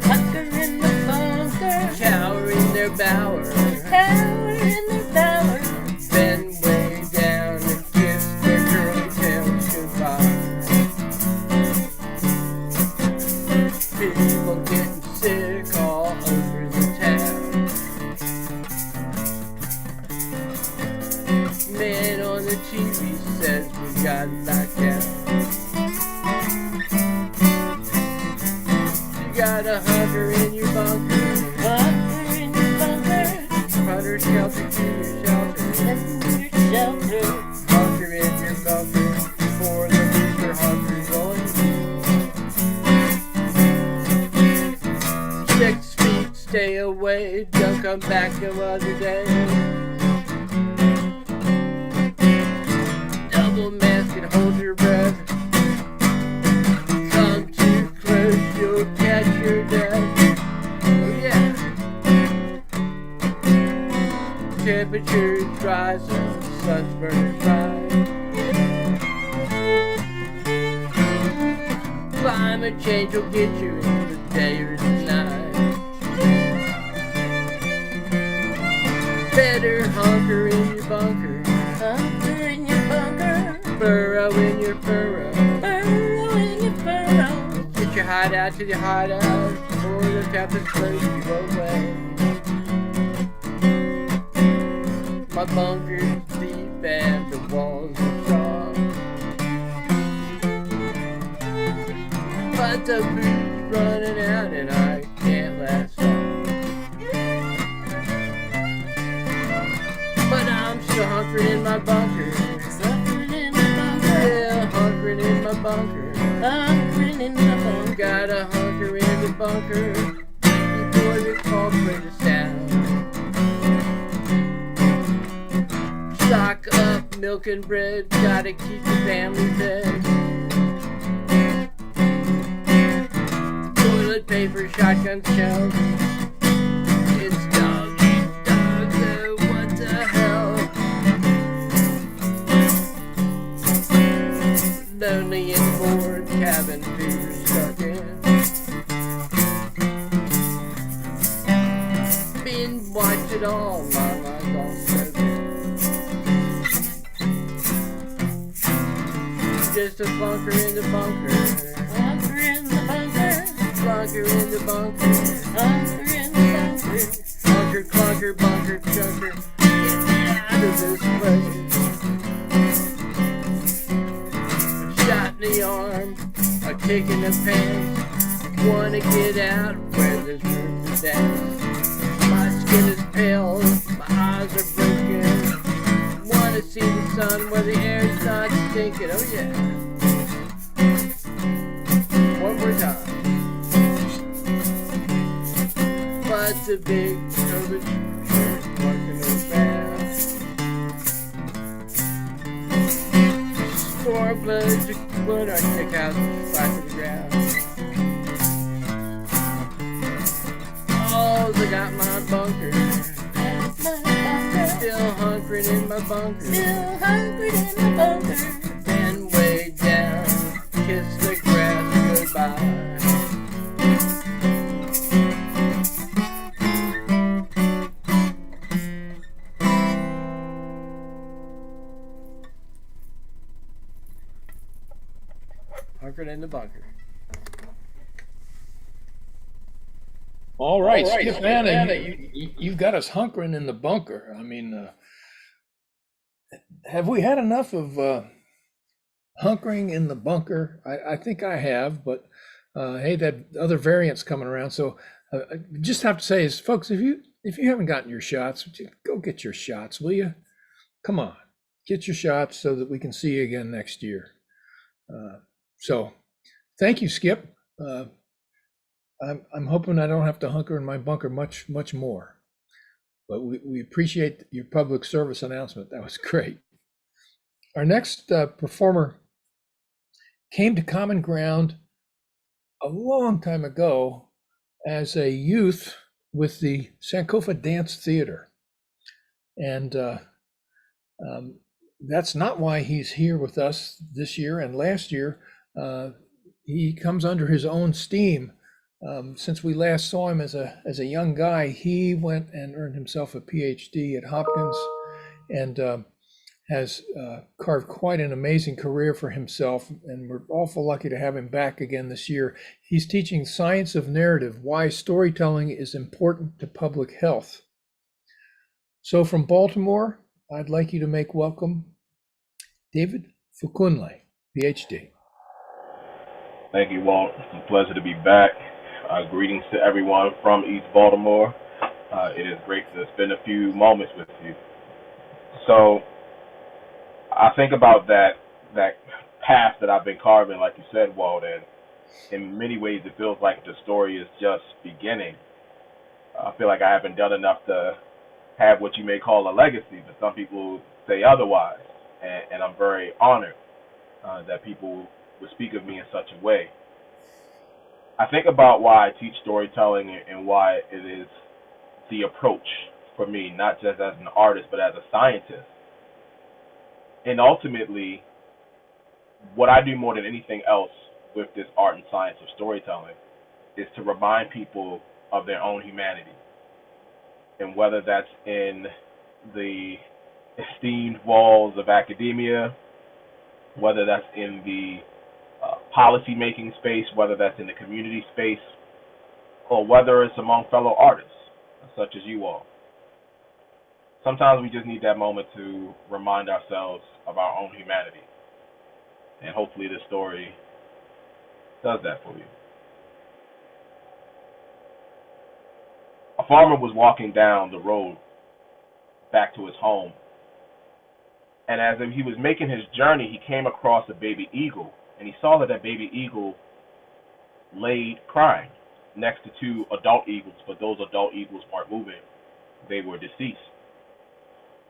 hunker in the bunker, cower in their bower, cower in their bower, bend way down and kiss their curly tails goodbye. People getting sick all over the town. Man on the TV says we got knocked down. Got a hunter in your bunker, hunter in your bunker, hunter shelter to your shelter, hunter in your bunker, for the loser hunter's on. 6 feet, stay away, don't come back another day. Double mask and hold your breath. You'll catch your death. Oh yeah. Temperature's rising, sun's burning bright. Climate change will get you in the day or the night. Better hunker in your bunker, hunker in your bunker, burrow in your burrow, burrow in your burrow. Get your hideout to the hideout, before the captain's close you away. My bunker's deep and the walls are strong, but the food's running out and I can't last long. But I'm still hunkering in my bunker, hunkering in my bunker, still hunkering in my bunker, hunkering in my bunker. Got a hunker in the bunker before the call breaks down. Stock up milk and bread, gotta keep the family fed. Toilet paper, shotgun shells. It's dog eat dog, so what the hell? Lonely and bored, cabin fever stuck in. Been watched it all, my mind's all broken. Just a bunker in the bunker, bunker in the bunker, bunker in the bunker, bunker in the bunker, bunker, clunker, bunker, chunker. Get me out of this place. A shot in the arm, a kick in the pants. Wanna get out where there's room to dance. My skin is pale, my eyes are broken. Gotta see the sun where the air's not stinking. Oh yeah. One more time. But the big COVID walking around. Storm blood, blood, I kick out the back of the ground. Oh, I got my bunker. Still hunkering in my bunker. Still hunkering in my bunker. And way down, kiss the grass goodbye. Hunkered in the bunker. All right, Skip Anna, you've got us hunkering in the bunker. I mean, have we had enough of hunkering in the bunker? I think I have, but hey, that other variant's coming around. So I just have to say is, folks, if you haven't gotten your shots, go get your shots, will you? Come on, get your shots so that we can see you again next year. So thank you, Skip. I'm hoping I don't have to hunker in my bunker much more, but we appreciate your public service announcement. That was great. Our next performer came to Common Ground a long time ago as a youth with the Sankofa Dance Theater. And that's not why he's here with us this year and last year. He comes under his own steam. Since we last saw him as a young guy, he went and earned himself a PhD at Hopkins and has carved quite an amazing career for himself. And we're awful lucky to have him back again this year. He's teaching Science of Narrative, why storytelling is important to public health. So from Baltimore, I'd like you to make welcome David Fukunle, PhD. Thank you, Walt. It's a pleasure to be back. Greetings to everyone from East Baltimore. It is great to spend a few moments with you. So I think about that path that I've been carving, like you said, Walt, and in many ways it feels like the story is just beginning. I feel like I haven't done enough to have what you may call a legacy, but some people say otherwise, and I'm very honored that people would speak of me in such a way. I think about why I teach storytelling and why it is the approach for me, not just as an artist, but as a scientist. And ultimately, what I do more than anything else with this art and science of storytelling is to remind people of their own humanity. And whether that's in the esteemed walls of academia, whether that's in the policy-making space, whether that's in the community space, or whether it's among fellow artists, such as you all. Sometimes we just need that moment to remind ourselves of our own humanity. And hopefully this story does that for you. A farmer was walking down the road back to his home. And as he was making his journey, he came across a baby eagle. And he saw that baby eagle laid crying next to two adult eagles, but those adult eagles weren't moving. They were deceased.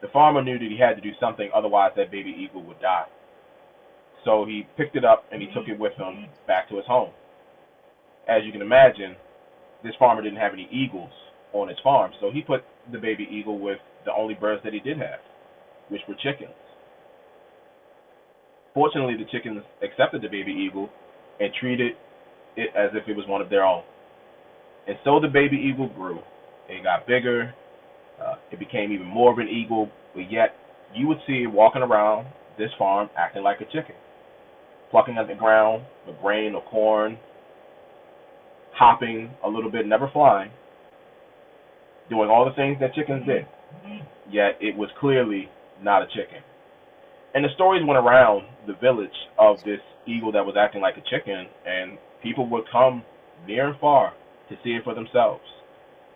The farmer knew that he had to do something, otherwise that baby eagle would die. So he picked it up and he took it with him back to his home. As you can imagine, this farmer didn't have any eagles on his farm, so he put the baby eagle with the only birds that he did have, which were chickens. Fortunately, the chickens accepted the baby eagle and treated it as if it was one of their own. And so the baby eagle grew. It got bigger. It became even more of an eagle, but yet you would see it walking around this farm acting like a chicken, plucking at the ground, the grain or corn, hopping a little bit, never flying, doing all the things that chickens did. Yet it was clearly not a chicken. And the stories went around the village of this eagle that was acting like a chicken, and people would come near and far to see it for themselves.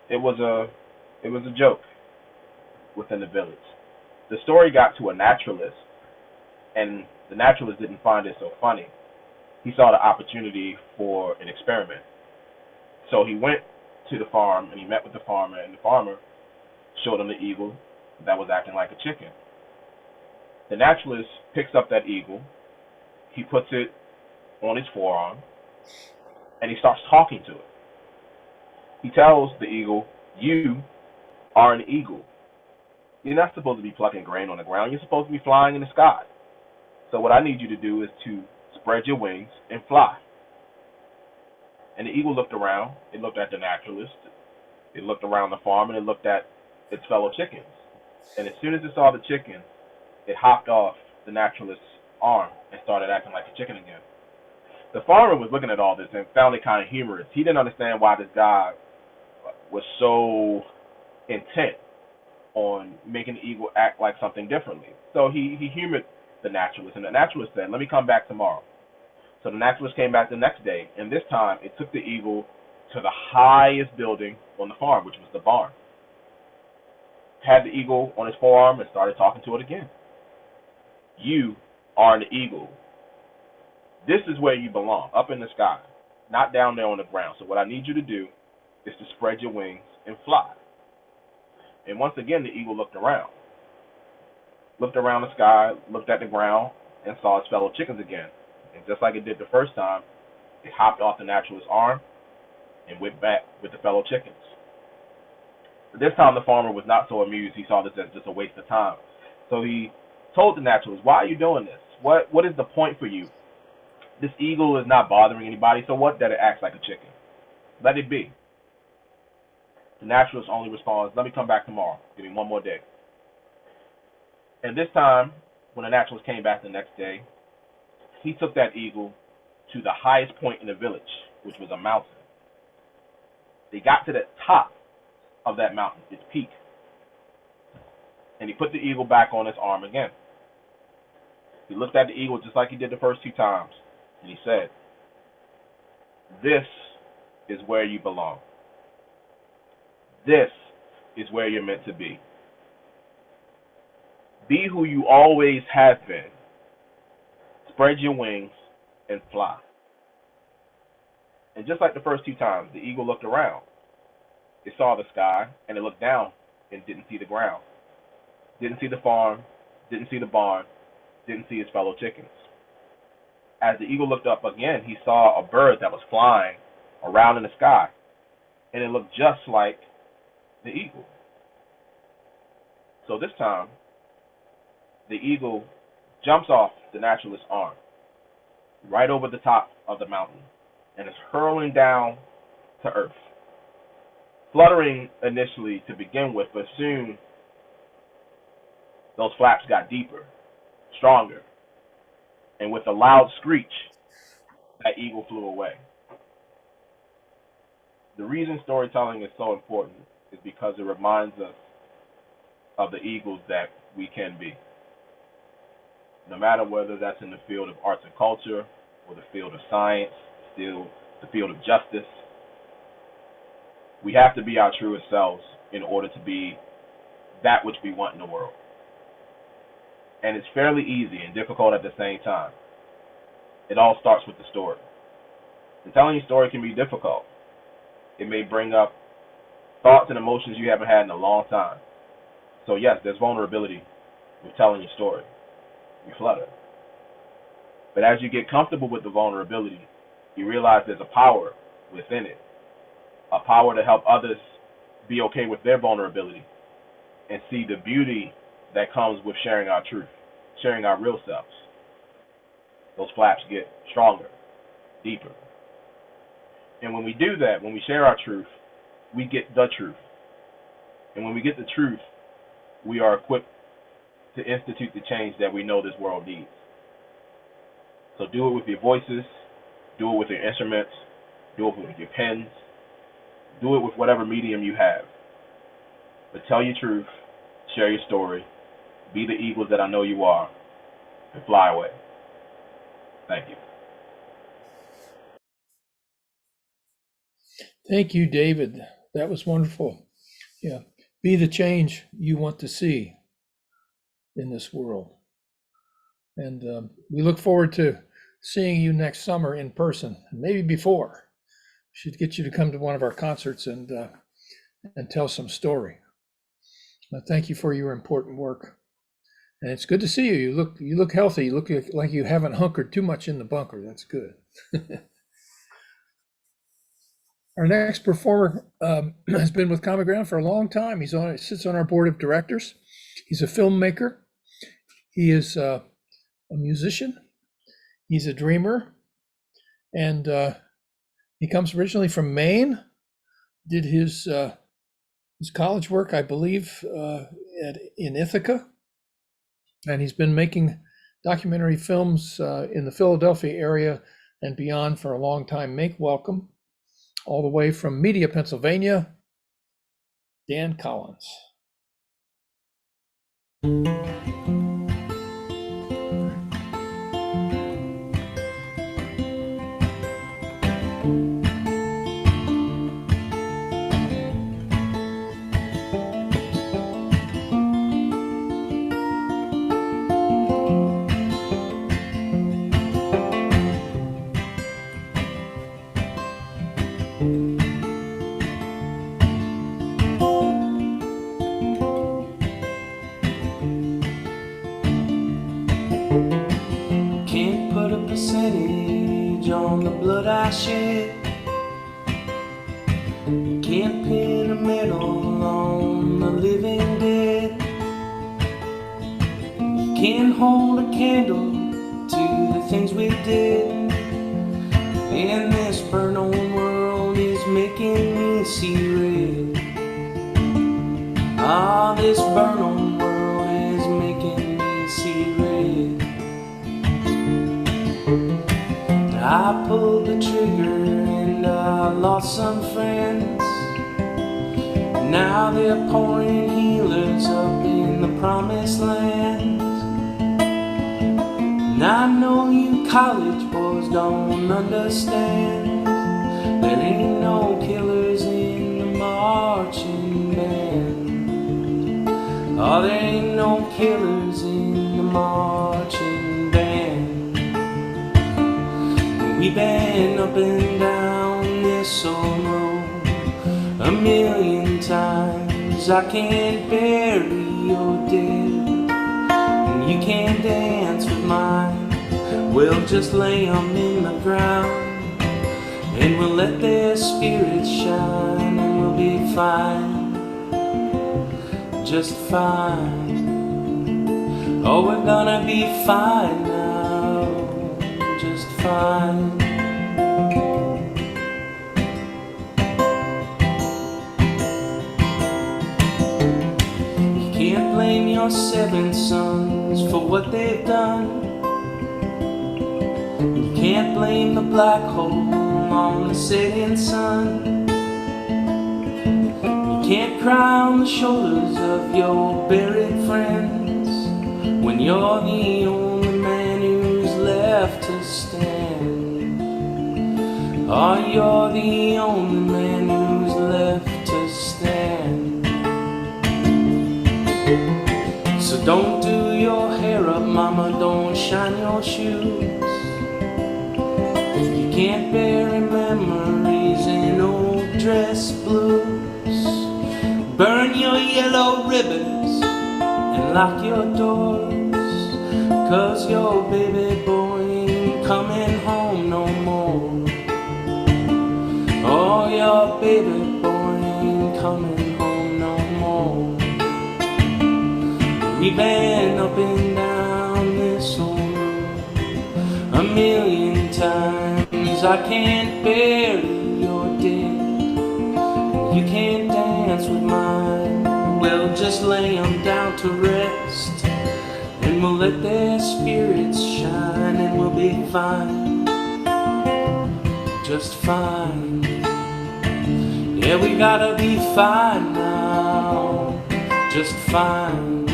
It was a joke within the village. The story got to a naturalist, and the naturalist didn't find it so funny. He saw the opportunity for an experiment. So he went to the farm and he met with the farmer, and the farmer showed him the eagle that was acting like a chicken. The naturalist picks up that eagle, he puts it on his forearm, and he starts talking to it. He tells the eagle, "You are an eagle. You're not supposed to be plucking grain on the ground. You're supposed to be flying in the sky. So what I need you to do is to spread your wings and fly." And the eagle looked around. It looked at the naturalist. It looked around the farm, and it looked at its fellow chickens. And as soon as it saw the chicken, it hopped off the naturalist's arm and started acting like a chicken again. The farmer was looking at all this and found it kind of humorous. He didn't understand why this guy was so intent on making the eagle act like something differently. So he humored the naturalist, and the naturalist said, "Let me come back tomorrow." So the naturalist came back the next day, and this time it took the eagle to the highest building on the farm, which was the barn. Had the eagle on his forearm and started talking to it again. "You are an eagle. This is where you belong, up in the sky, not down there on the ground. So what I need you to do is to spread your wings and fly." And once again, the eagle looked around the sky, looked at the ground, and saw its fellow chickens again. And just like it did the first time, it hopped off the naturalist's arm and went back with the fellow chickens. But this time, the farmer was not so amused. He saw this as just a waste of time. So he told the naturalist, "Why are you doing this? What is the point for you? This eagle is not bothering anybody, so what that it acts like a chicken? Let it be." The naturalist only responds, "Let me come back tomorrow. Give me one more day." And this time, when the naturalist came back the next day, he took that eagle to the highest point in the village, which was a mountain. They got to the top of that mountain, its peak. And he put the eagle back on his arm again. He looked at the eagle just like he did the first two times, and he said, "This is where you belong. This is where you're meant to be. Be who you always have been. Spread your wings and fly." And just like the first two times, the eagle looked around. It saw the sky, and it looked down and didn't see the ground. Didn't see the farm, didn't see the barn, didn't see his fellow chickens. As the eagle looked up again, he saw a bird that was flying around in the sky, and it looked just like the eagle. So this time, the eagle jumps off the naturalist's arm, right over the top of the mountain, and is hurling down to earth. Fluttering initially to begin with, but soon those flaps got deeper, stronger, and with a loud screech, that eagle flew away. The reason storytelling is so important is because it reminds us of the eagles that we can be. No matter whether that's in the field of arts and culture, or the field of science, still the field of justice, we have to be our truest selves in order to be that which we want in the world. And it's fairly easy and difficult at the same time. It all starts with the story. And telling your story can be difficult. It may bring up thoughts and emotions you haven't had in a long time. So yes, there's vulnerability with telling your story. You flutter. But as you get comfortable with the vulnerability, you realize there's a power within it. A power to help others be okay with their vulnerability and see the beauty that comes with sharing our truth, sharing our real selves. Those flaps get stronger, deeper. And when we do that, when we share our truth, we get the truth. And when we get the truth, we are equipped to institute the change that we know this world needs. So do it with your voices, do it with your instruments, do it with your pens, do it with whatever medium you have. But tell your truth, share your story, be the eagles that I know you are, and fly away. Thank you. Thank you, David. That was wonderful. Yeah. Be the change you want to see. in this world. And we look forward to seeing you next summer in person, maybe before. Should get you to come to one of our concerts and tell some story. Thank you for your important work. And it's good to see you. You look healthy. You look like you haven't hunkered too much in the bunker. That's good. Our next performer has been with Common Ground for a long time. He sits on our board of directors. He's a filmmaker. He is a musician. He's a dreamer. And he comes originally from Maine. Did his college work, I believe, in Ithaca. And he's been making documentary films in the Philadelphia area and beyond for a long time. Make welcome, all the way from Media, Pennsylvania, Dan Collins. Percentage on the blood I shed. You can't pin a medal on the living dead. You can't hold a candle to the things we did. And this burn-on world is making me see red. Ah, this burn-on world is making me see red. I pulled the trigger and I lost some friends. Now they're pouring healers up in the promised land. And I know you college boys don't understand. There ain't no killers in the marching band. Oh, there ain't no killers in the marching band. We've been up and down this old road a million times. I can't bury your dead, and you can't dance with mine. We'll just lay them in the ground, and we'll let their spirits shine, and we'll be fine, just fine. Oh, we're gonna be fine now, just fine. You can't blame your 7 sons for what they've done. You can't blame the black hole on the setting sun. You can't cry on the shoulders of your buried friends when you're the only man who's left to stand. Oh, you're the only man who's left to stand. So don't do your hair up, mama, don't shine your shoes. You can't bury memories in old dress blues. Burn your yellow ribbons and lock your doors, 'cause your baby boy ain't coming home no more. Oh, your baby boy ain't coming home no more. We've been up and down this old road a million times. I can't bury your dead, you can't dance with mine. We'll just lay them down to rest, and we'll let their spirits shine, and we'll be fine, just fine. Yeah, we gotta be fine now, just fine.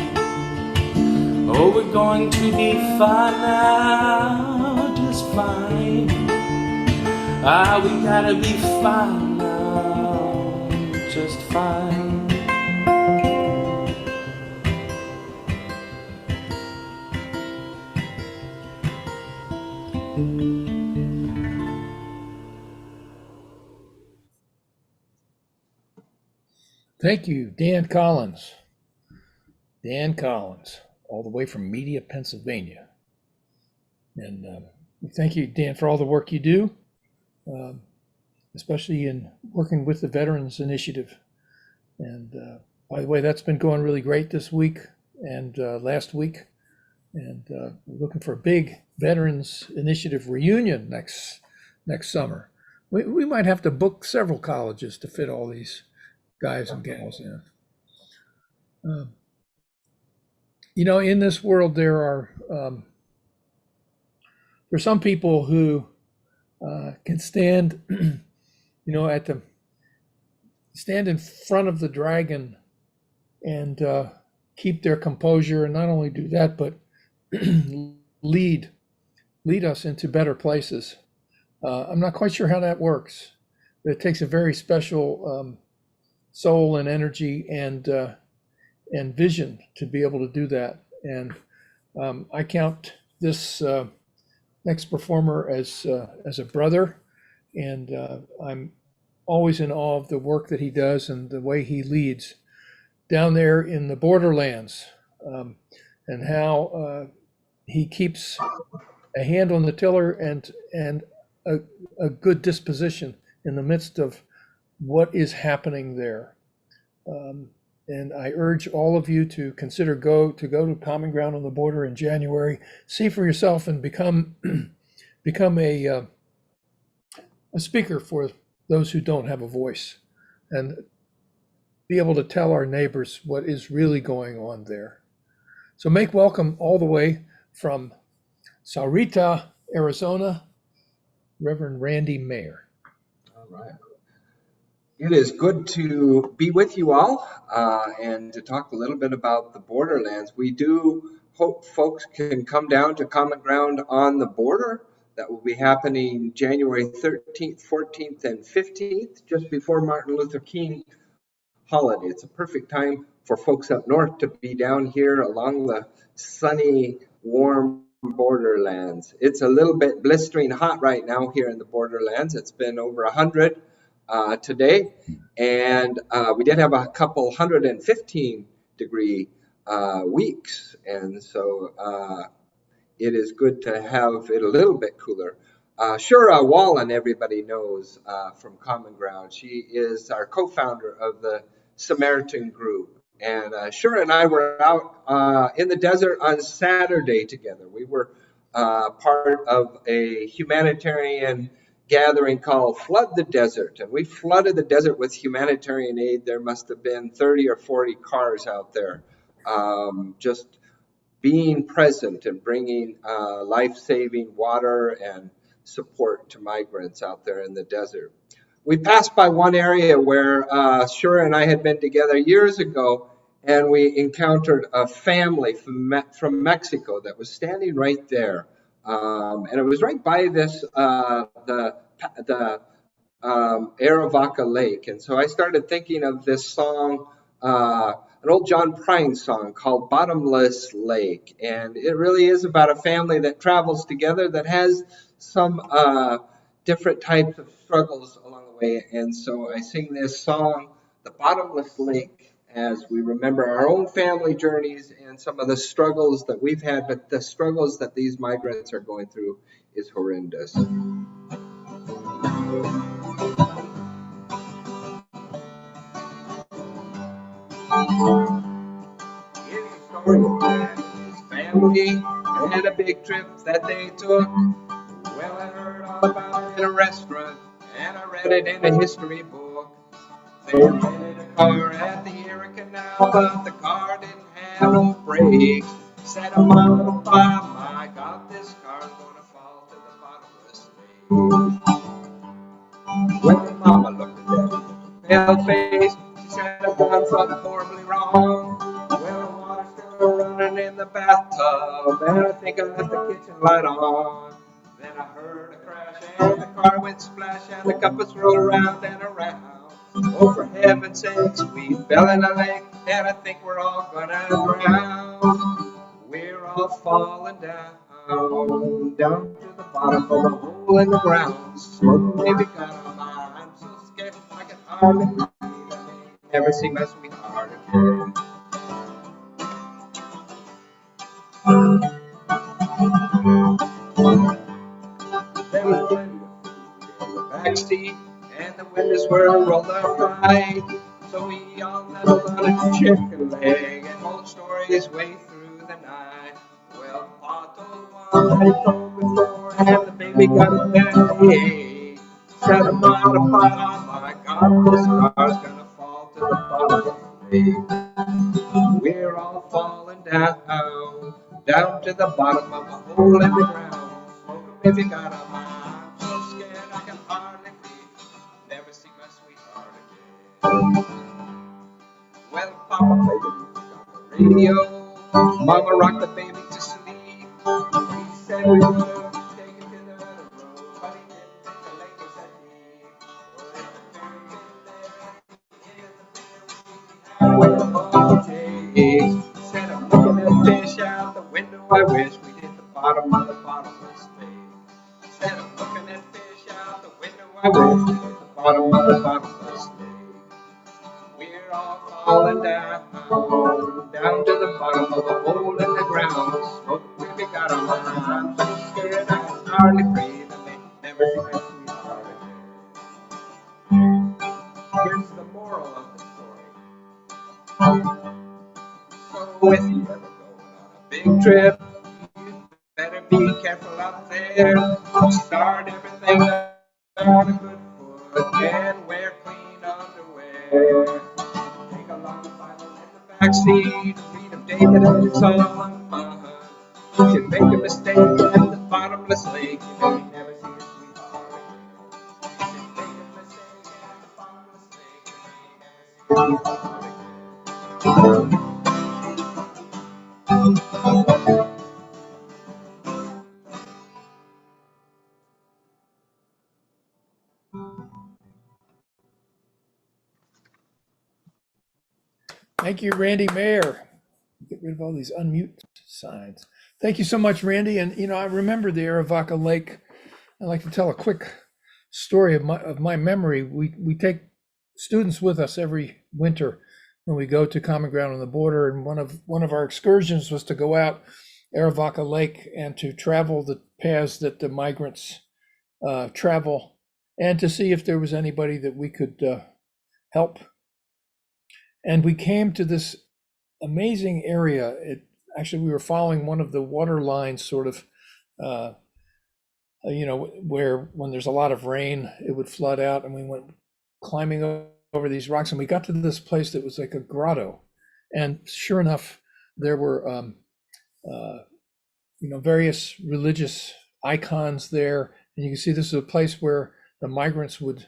Oh, we're going to be fine now, just fine. Ah, we gotta be fine now, just fine. Thank you, Dan Collins. Dan Collins, all the way from Media, Pennsylvania. And thank you, Dan, for all the work you do, especially in working with the Veterans Initiative. And by the way, that's been going really great this week and last week. And we're looking for a big Veterans Initiative reunion next summer. We might have to book several colleges to fit all these guys and gals in. In this world, there's some people who can stand, stand in front of the dragon and keep their composure, and not only do that, but lead us into better places. I'm not quite sure how that works. It takes a very special soul and energy and vision to be able to do that. And I count this next performer as a brother, and I'm always in awe of the work that he does and the way he leads down there in the borderlands, and how he keeps a hand on the tiller and a good disposition in the midst of what is happening there. And I urge all of you to consider go to Common Ground on the Border in January, see for yourself, and become a speaker for those who don't have a voice, and be able to tell our neighbors what is really going on there. So make welcome all the way from Sahuarita, Arizona, Reverend Randy Mayer. All right. It is good to be with you all and to talk a little bit about the borderlands. We do hope folks can come down to Common Ground on the Border. That will be happening January 13th, 14th, and 15th, just before Martin Luther King holiday. It's a perfect time for folks up north to be down here along the sunny, warm borderlands. It's a little bit blistering hot right now here in the borderlands. It's been over 100 today, and we did have a couple 115-degree weeks, and so it is good to have it a little bit cooler. Shura Wallen, everybody knows from Common Ground. She is our co-founder of the Samaritan Group. And Shura and I were out in the desert on Saturday together. We were part of a humanitarian gathering called Flood the Desert. And we flooded the desert with humanitarian aid. There must have been 30 or 40 cars out there, just being present and bringing life-saving water and support to migrants out there in the desert. We passed by one area where Shura and I had been together years ago, and we encountered a family from Mexico that was standing right there. And it was right by this, the Aravaca Lake. And so I started thinking of this song, an old John Prine song called Bottomless Lake. And it really is about a family that travels together that has some different types of struggles along the way. And so I sing this song, The Bottomless Lake, as we remember our own family journeys and some of the struggles that we've had, but the struggles that these migrants are going through is horrendous. Here's the story of man and his family and a big trip that they took. Well, I heard all about it in a restaurant, and I read it in a history book. They rented a car at the Erie Canal, but the car didn't have no brakes. Said a mama, my God, this car's gonna fall to the bottomless lake. When mama looked at that pale face, she said, I've done something horribly wrong. Well, the water's still running in the bathtub, and I think I left the kitchen light on. Then I heard a crash, and the car went splash, and the compass rolled around and around. Oh, for heaven's sakes, we fell in a lake, and I think we're all gonna drown. We're all falling down to the bottom bottom of a hole in the ground. Smoke maybe got on my. I'm so scared I can hardly breathe. I may never see my sweetheart again. There was plenty of food in the back seat, and the windows were rolled up right. So we all nestled on a chicken leg and told stories way through the night. Well, Pa told one that he told before, and the baby got it that day. Said, "Mama, Pa, my God, this car's gonna fall to the bottom of the lake." We're all falling down to the bottom of a hole in the ground. Smoke a baby got a mind, I'm so scared I can hardly breathe. Never see my sweetheart again. Well, Papa played the music on the radio. Mama rocked the baby to sleep. He said we would have taken to the road, but he didn't think the lake was that deep. Well, if the ferry been there, in the ferry, halfway to Baltic. Said I'm looking at fish out the window. I wish we hit the bottom of the bottomless lake. Said I'm looking at fish out the window. I wish we hit the bottom of the bottomless lake. We're all falling down to the bottom of a hole in the ground. Smoke baby got a mind. I'm so scared I can hardly breathe. I may never see my sweetheart again. Here's the moral of the story. So if you ever going on a big trip, you better be careful out there. Start everything on a good foot and wear clean underwear. Take a long Bible in the backseat, read of David and his song. If you make a mistake in the bottomless lake, you may never see your sweetheart again. If you make a mistake in the bottomless lake, you may never see your sweetheart again. Thank you, Randy Mayer. Get rid of all these unmute signs. Thank you so much, Randy. And I remember the Aravaca Lake. I'd like to tell a quick story of my memory. We take students with us every winter when we go to Common Ground on the Border, and one of our excursions was to go out Aravaca Lake and to travel the paths that the migrants travel, and to see if there was anybody that we could help. And we came to this amazing area. Actually, we were following one of the water lines, sort of, where when there's a lot of rain, it would flood out, and we went climbing over these rocks, and we got to this place that was like a grotto. And sure enough, there were, various religious icons there, and you can see this is a place where the migrants would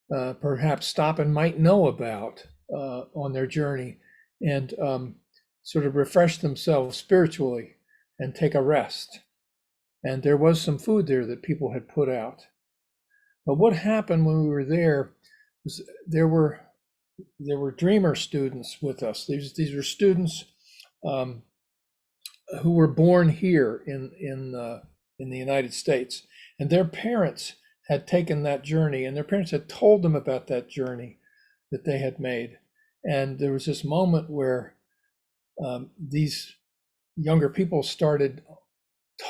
perhaps stop and might know about on their journey, and sort of refresh themselves spiritually and take a rest. And there was some food there that people had put out. But what happened when we were there was there were dreamer students with us. These were students who were born here in the United States, and their parents had taken that journey, and their parents had told them about that journey that they had made. And there was this moment where these younger people started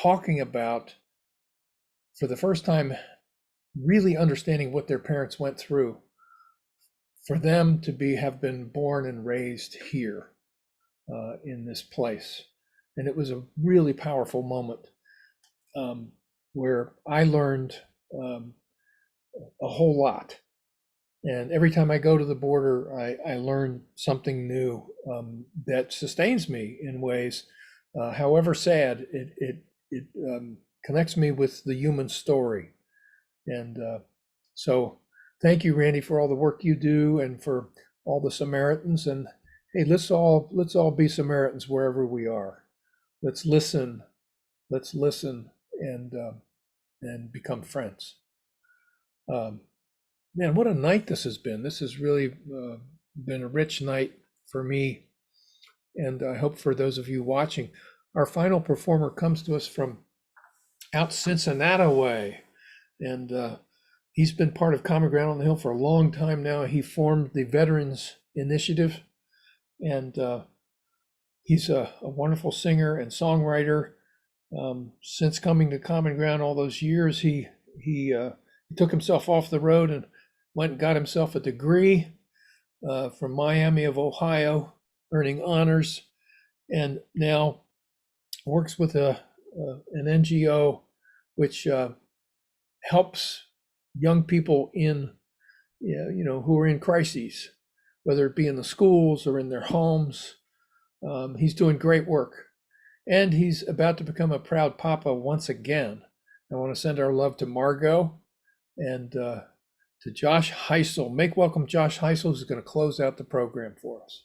talking about, for the first time, really understanding what their parents went through, for them to have been born and raised here in this place. And it was a really powerful moment where I learned a whole lot. And every time I go to the border, I learn something new that sustains me in ways, however sad, it connects me with the human story. And so thank you, Randy, for all the work you do and for all the Samaritans. And hey, let's all be Samaritans wherever we are. Let's listen and become friends. Man, what a night this has been. This has really been a rich night for me, and I hope for those of you watching. Our final performer comes to us from out Cincinnati way. And he's been part of Common Ground on the Hill for a long time now. He formed the Veterans Initiative, and he's a wonderful singer and songwriter. Since coming to Common Ground all those years, he took himself off the road and went and got himself a degree from Miami of Ohio, earning honors, and now works with an NGO which helps young people in, who are in crises, whether it be in the schools or in their homes. He's doing great work, and he's about to become a proud papa once again. I want to send our love to Margot and to Josh Heisel. Make welcome Josh Heisel, who's going to close out the program for us.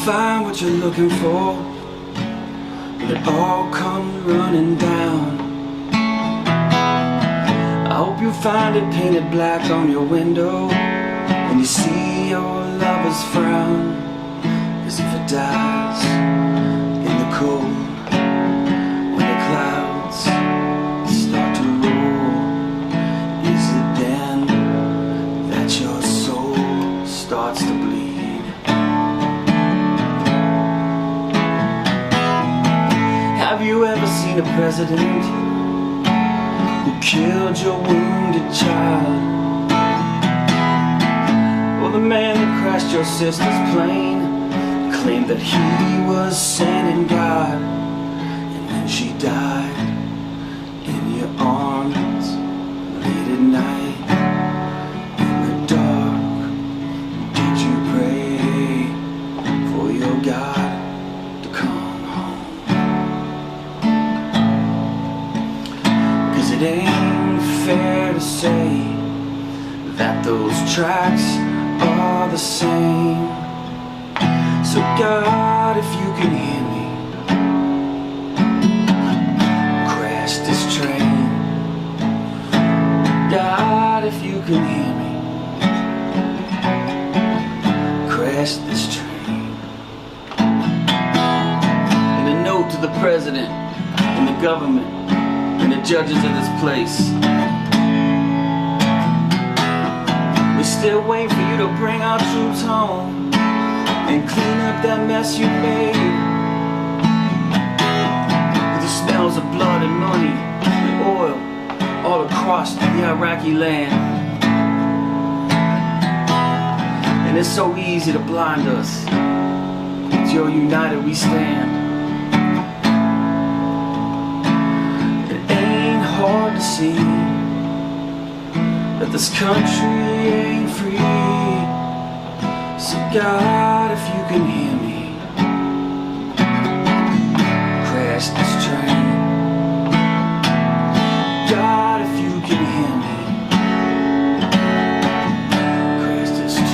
Find what you're looking for when it all comes running down. I hope you find it painted black on your window when you see your lover's frown. As if it dies in the cold when the clouds start to roll. Is it then that your soul starts to bleed? Have you ever seen a president who killed your wounded child? Or the man that crashed your sister's plane claimed that he was sending God, and when she died in your arms late at night in the dark, did you pray for your God to come? It ain't fair to say that those tracks are the same. So God, if you can hear me, crash this train. God, if you can hear me, crash this train. And a note to the president and the government and the judges of this place. We still wait for you to bring our troops home and clean up that mess you made. With the smells of blood and money and oil all across the Iraqi land. And it's so easy to blind us. With your united we stand. Hard to see that this country ain't free. So God, if you can hear me, crash this train. God, if you can hear me, crash this train.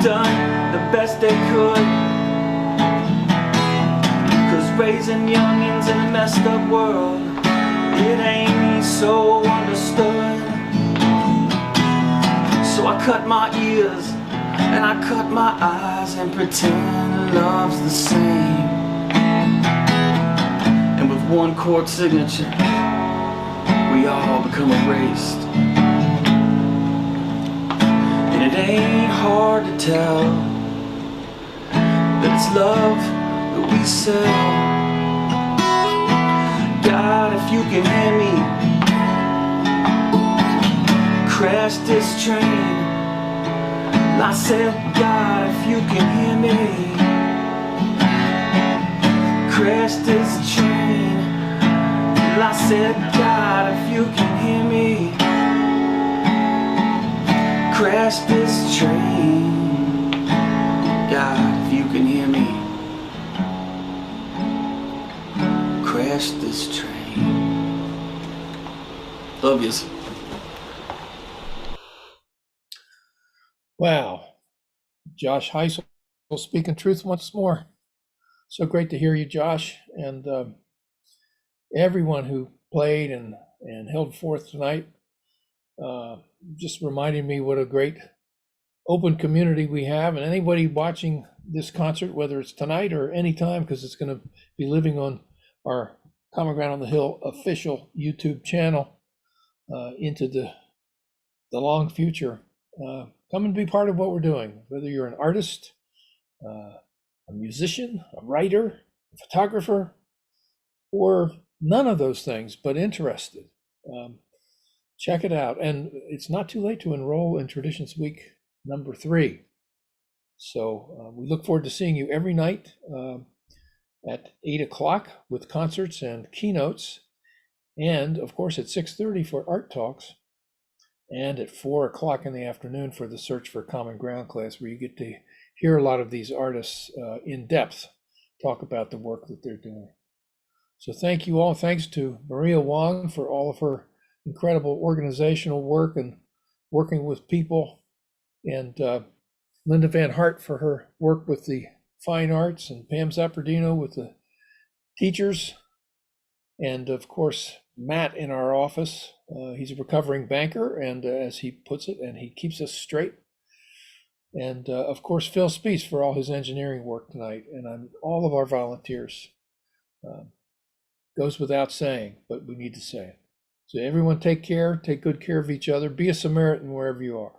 Done the best they could, 'cause raising youngins in a messed up world, it ain't so understood. So I cut my ears and I cut my eyes and pretend love's the same. And with one chord signature, we all become erased. It ain't hard to tell that it's love that we sell. God, if you can hear me, crash this train. I said, God, if you can hear me, crash this train. I said, God, if you can hear me, crash this train. God, if you can hear me, crash this train. Love yous. Wow. Josh Heisel speaking truth once more. So great to hear you, Josh, and everyone who played and held forth tonight. Just reminding me what a great open community we have, and anybody watching this concert, whether it's tonight or anytime, because it's going to be living on our Common Ground on the Hill official YouTube channel into the long future. Come and be part of what we're doing, whether you're an artist, a musician, a writer, a photographer, or none of those things, but interested. Check it out. And it's not too late to enroll in Traditions Week number 3. So we look forward to seeing you every night at 8 o'clock with concerts and keynotes. And of course at 6:30 for art talks. And at 4 o'clock in the afternoon for the Search for Common Ground class, where you get to hear a lot of these artists in depth talk about the work that they're doing. So thank you all. Thanks to Maria Wong for all of her incredible organizational work and working with people, and Linda Van Hart for her work with the fine arts, and Pam Zappardino with the teachers, and of course Matt in our office. He's a recovering banker, and as he puts it, and he keeps us straight. And of course Phil Spiess for all his engineering work tonight, and all of our volunteers. Goes without saying, but we need to say it. So everyone take care, take good care of each other, be a Samaritan wherever you are.